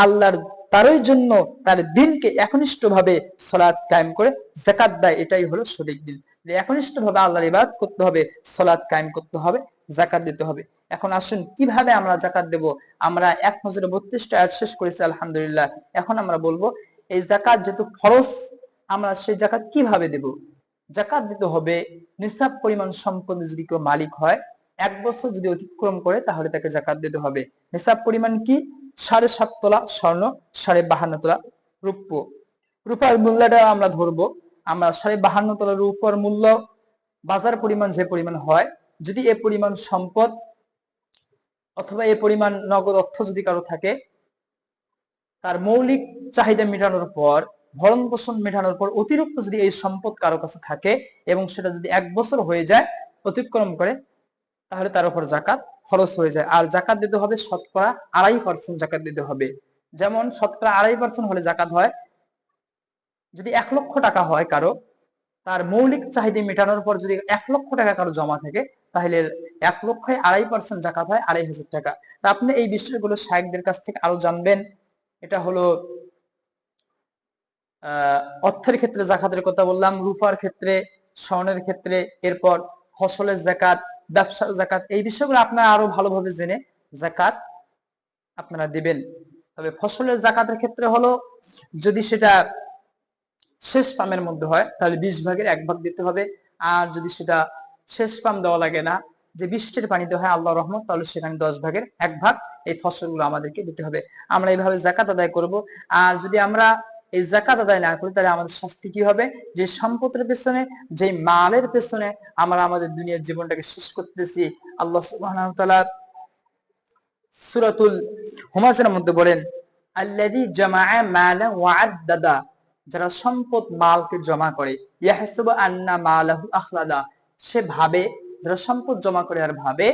আল্লাহর তারই জন্য তার দিনকে একনিষ্ঠভাবে সালাত কায়েম করে যাকাত দেয়, এটাই হলো সঠিক দিন। একনিষ্ঠভাবে আল্লাহর ইবাদত করতে হবে, সালাত কায়েম করতে হবে, যাকাত দিতে হবে। এখন আসুন কিভাবে আমরা যাকাত দেব। আমরা এক নজরে 32টা আয়াত শেষ করেছি আলহামদুলিল্লাহ। এখন আমরা বলবো এই যাকাত যেহেতু ফরজ, আমরা সেই যাকাত কিভাবে দেব। যাকাত দিতে হবে নিসাব পরিমাণ সম্পদের যদি কেউ মালিক হয়, 1 বছর যদি অতিক্রম করে তাহলে তাকে যাকাত দিতে হবে। নিসাব পরিমাণ কি? 7.5 তোলা স্বর্ণ, 52.5 তোলা রূপ্য। রূপার মূল্যটা আমরা ধরবো, আমরা 52.5 তোলা রূপার মূল্য বাজার পরিমাণ যে পরিমাণ হয়, যদি এ পরিমাণ সম্পদ অথবা এ পরিমাণ নগদ অর্থ যদি কারো থাকে, তার মৌলিক চাহিদা মেটানোর পর, ভরণ পোষণ মেটানোর পর অতিরিক্ত যদি এই সম্পদ কারো কাছে থাকে এবং সেটা যদি 1 বছর হয়ে যায়, অতিক্রম করে, তাহলে তার উপর যাকাত খরচ হয়ে যায়। আর যাকাত দিতে হবে শতকরা 2.5% যাকাত দিতে হবে। যেমন শতকরা 2.5% হলে যাকাত হয়, যদি 1 লক্ষ টাকা হয় কারো, তার মৌলিক চাহিদা মেটানোর পর যদি 1 লক্ষ টাকা কারো জমা থাকে, তাহলে 1 লক্ষে 2.5% যাকাত হয় 2.500 টাকা। তা আপনি এই বিষয়গুলো শায়েখদের কাছ থেকে আরো জানবেন। এটা হলো অর্থের ক্ষেত্রে জাকাতের কথা বললাম, রূপার ক্ষেত্রে, স্বর্ণের ক্ষেত্রে, এরপর ফসলের জাকাত, ব্যবসার জাকাত, এই বিষয়গুলো আপনারা আরো ভালোভাবে জেনে জাকাত আপনারা দিবেন। তবে ফসলের জাকাতের ক্ষেত্রে হলো, যদি সেটা শেষ পামের মধ্যে হয় তাহলে 20 ভাগের 1 ভাগ দিতে হবে। আর যদি সেটা শেষ পাম দেওয়া লাগে না, যে বৃষ্টির পানিতে হয় আল্লাহ রহমত, তাহলে সেখানে 10 ভাগের 1 ভাগ এই ফসলগুলো আমাদেরকে দিতে হবে। আমরা এইভাবে জাকাত আদায় করব। আর যদি আমরা এই জাকাত আদায় না করি তাহলে আমাদের শাস্তি কি হবে? যে সম্পদের পেছনে, যে মালের পেছনে আমরা আমাদের দুনিয়ার জীবনটাকে শেষ করতেছি, আল্লাহ সুবহানাহু ওয়া তাআলা সূরাতুল হুমাযার মধ্যে বলেন, আল্লাযী জামাআ মালা ওয়া আদ্দাদা, যারা সম্পদ মালকে জমা করে, ইয়াহসাবু আন্না মালাহু আখলাদা, সে ভাবে, যারা সম্পদ জমা করে আর ভাবে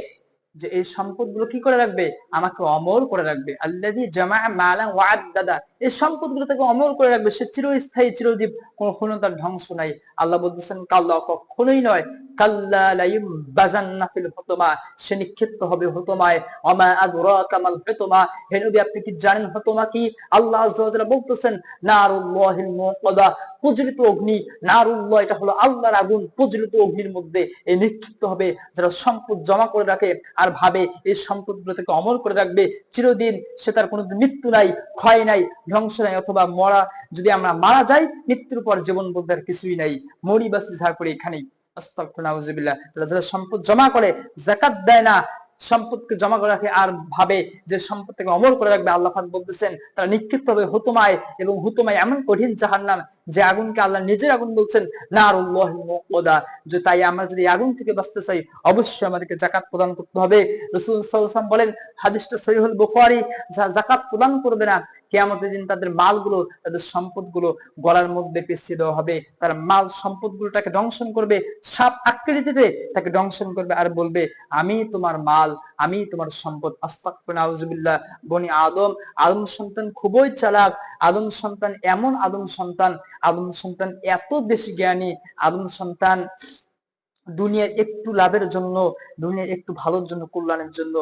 যে এই সম্পদগুলো কি করে রাখবে? আমাকে অমর করে রাখবে। আল্লাযী জামাআ মালান ওয়া আদ্দাদা, এই সম্পদগুলো তাকে অমর করে রাখবে, সে চিরস্থায়ী চিরজীব, কখনো তার ধ্বংস নাই। আল্লাহ বলতেছেন কাল্লা, কখনোই নয়, কাল্লা লা ইউবাযান্না ফিল হুতমা, সে নিক্ষিপ্ত হবে হুতমায়। ওমা আদরাকা মাল হুতমা, হে নবী আপনি কি জানেন হুতমা কি? আল্লাহ আযজা ওয়া জাল্লা বলতেছেন নারুল্লাহিল মুকাদা, প্রজ্বলিত অগ্নি। নারুল্লাহ, এটা হলো আল্লাহর আগুন, প্রজ্বলিত অগ্নির মধ্যে এই নিক্ষিপ্ত হবে যারা সম্পদ জমা করে রাখে আর ভাবে এই সম্পদগুলো থেকে অমর করে রাখবে চিরদিন, সে তার কোনো মৃত্যু নাই, ক্ষয় নাই, ধ্বংস নাই, অথবা মরা, যদি আমরা মারা যাই মৃত্যুর পর জীবন বলতে আর কিছুই নাই, মরি বাঁচি ঝাড় করে এখানেই। আস্তাগফিরুল্লাহ, নাউযুবিল্লাহ। তাহলে যারা সম্পদ জমা করে, যাকাত দেয় না, সম্পদকে জমা করে রাখে আর ভাবে যে সম্পদকে অমর করে রাখবে, আল্লাহ পাক বলতেছেন তারা নিক্ষিপ্ত হবে হুতমায়, এবং হুতমায় এমন কঠিন জাহান্নাম, যে আগুনকে আল্লাহ নিজের আগুন বলছেন নারুল্লাহিল মুকাদা। যে তাই আমরা যদি আগুন থেকে বাঁচতে চাই, অবশ্যই আমাদেরকে যাকাত প্রদান করতে হবে। রাসূল সাল্লাল্লাহু আলাইহি ওয়াসাল্লাম বলেন, হাদিসটা সহিহুল বুখারী, যারা যাকাত প্রদান করবে না কিয়ামতের দিন তাদের মালগুলো, তাদের সম্পদগুলো গলার মধ্যে পেঁচিয়ে দেওয়া হবে। তার মাল সম্পদগুলো তাকে দংশন করবে, সাপ আকৃতিতে তাকে দংশন করবে আর বলবে আমি তোমার মাল, আমি তোমার সম্পদ। আস্তাগফিরুল্লাহ, নাউযুবিল্লাহ। বনি আদম, আদম সন্তান খুবই চালাক। আদম সন্তান এমন আদম সন্তান, আদম সন্তান এত বেশি জ্ঞানী, আদম সন্তান দুনিয়ার একটু লাভের জন্য, দুনিয়ার একটু ভালোর জন্য, কল্যাণের জন্য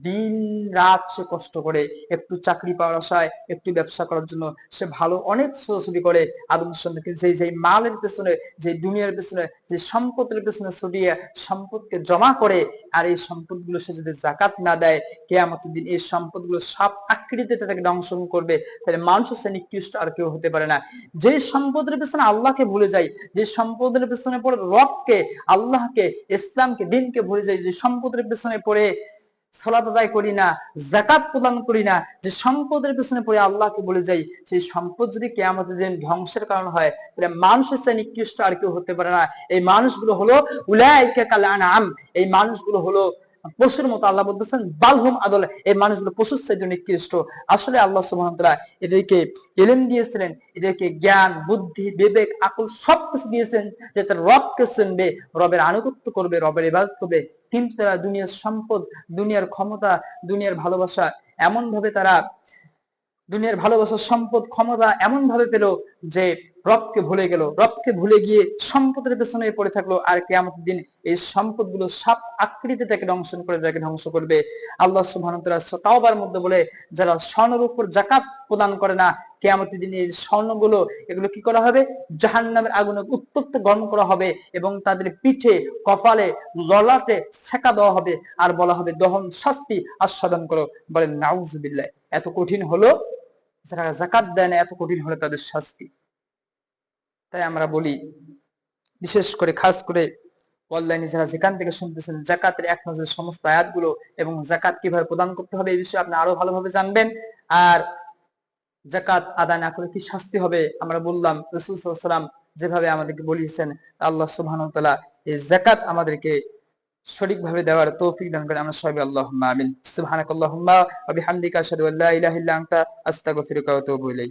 দিন রাত সে কষ্ট করে, একটু চাকরি পাওয়ার আশায়, একটু ব্যবসা করার জন্য সে ভালো অনেক ছোটাছুটি করে। আদম সন্তানকে যে মালের পেছনে, যে দুনিয়ার পেছনে, যে সম্পদের পেছনে ছুটিয়ে সম্পদকে জমা করে, আর এই সম্পদগুলো সে যদি যাকাত না দেয়, কিয়ামতের দিন এই সম্পদগুলো সাপ আকৃতিতে তাকে দংশন করবে। তাহলে মানুষের সে নিকৃষ্ট আর কেউ হতে পারে না। যে সম্পদের পেছনে আল্লাহকে ভুলে যায়, যে সম্পদের পেছনে পড়ে রবকে, আল্লাহকে, ইসলামকে, দিনকে ভুলে যায়, যে সম্পদের পেছনে পড়ে সালাত আদায় করি না, যাকাত প্রদান করি না, যে সম্পদের পেছনে পড়ে আল্লাহকে ভুলে যাই, সেই সম্পদ যদি কিয়ামতের দিন ধ্বংসের কারণ হয়, তাহলে মানুষের চেয়ে নিকৃষ্ট আর কেউ হতে পারে না। এই মানুষগুলো হলো উলাইকা কাল আনআম, এই মানুষগুলো হলো পশুর মতো। আল্লাহ বলতেছেন বালহুম আদল, এই মানুষগুলো পশুর চাইতে নিকৃষ্ট। আসলে আল্লাহ সুবহানাহু ওয়া তাআলা এদেরকে ইলম দিয়েছিলেন, এদেরকে জ্ঞান, বুদ্ধি, বিবেক, আকল সবকিছু দিয়েছেন, যে তার রবকে চিনবে, রবের আনুগত্য করবে, রবের ইবাদত করবে। কিন্তু তারা দুনিয়ার সম্পদ, দুনিয়ার ক্ষমতা, দুনিয়ার ভালোবাসা এমন ভাবে তারা, দুনিয়ার ভালোবাসা, সম্পদ, ক্ষমতা এমন ভাবে পেল যে রবকে ভুলে গেল, রবকে ভুলে গিয়ে সম্পদের পেছনে পড়ে থাকলো। আর কিয়ামতের দিন এই সম্পদগুলো সাপ আকৃতিতে তাকে দংশন করে, তাকে ধ্বংস করবে। আল্লাহ সুবহানাহু ওয়া তাআলা সূরা তাওবার মধ্যে বলে, যারা স্বর্ণের উপর যাকাত প্রদান করে না, কিয়ামতের দিন এই স্বর্ণগুলো, এগুলো কি করা হবে? জাহান্নামের আগুনে উত্তপ্ত গরম করা হবে, এবং তাদের পিঠে, কপালে, ললাটে সেকা দেওয়া হবে, আর বলা হবে দহন শাস্তি আস্বাদন করো। বলেন নাউযুবিল্লাহ। এত কঠিন হলো, যারা যাকাত দেয় না, এত কঠিন হলো তাদের শাস্তি। তাই আমরা বলি, বিশেষ করে খাস করে অনলাইনে যারা যেখান থেকে শুনতেছেন, যাকাতের এক নজরে সমস্ত আয়াতগুলো এবং যাকাত কিভাবে প্রদান করতে হবে এই বিষয়ে আপনি আরো ভালোভাবে জানবেন। আর যাকাত আদায় না করে কি শাস্তি হবে আমরা বললাম, রাসূল সাল্লাল্লাহু আলাইহি ওয়াসাল্লাম যেভাবে আমাদেরকে বলিয়েছেন। আল্লাহ সুবহানাহু ওয়া তাআলা এই যাকাত আমাদেরকে সঠিকভাবে দেওয়ার তৌফিক দান করেন। আমরা সবাই আল্লাহুম্মা আমিন। সুবহানাকাল্লাহুম্মা ওয়া বিহামদিকা আশহাদু আল্লা ইলাহা ইল্লা আনতা আস্তাগফিরুকা ওয়া আতুবু ইলাইক।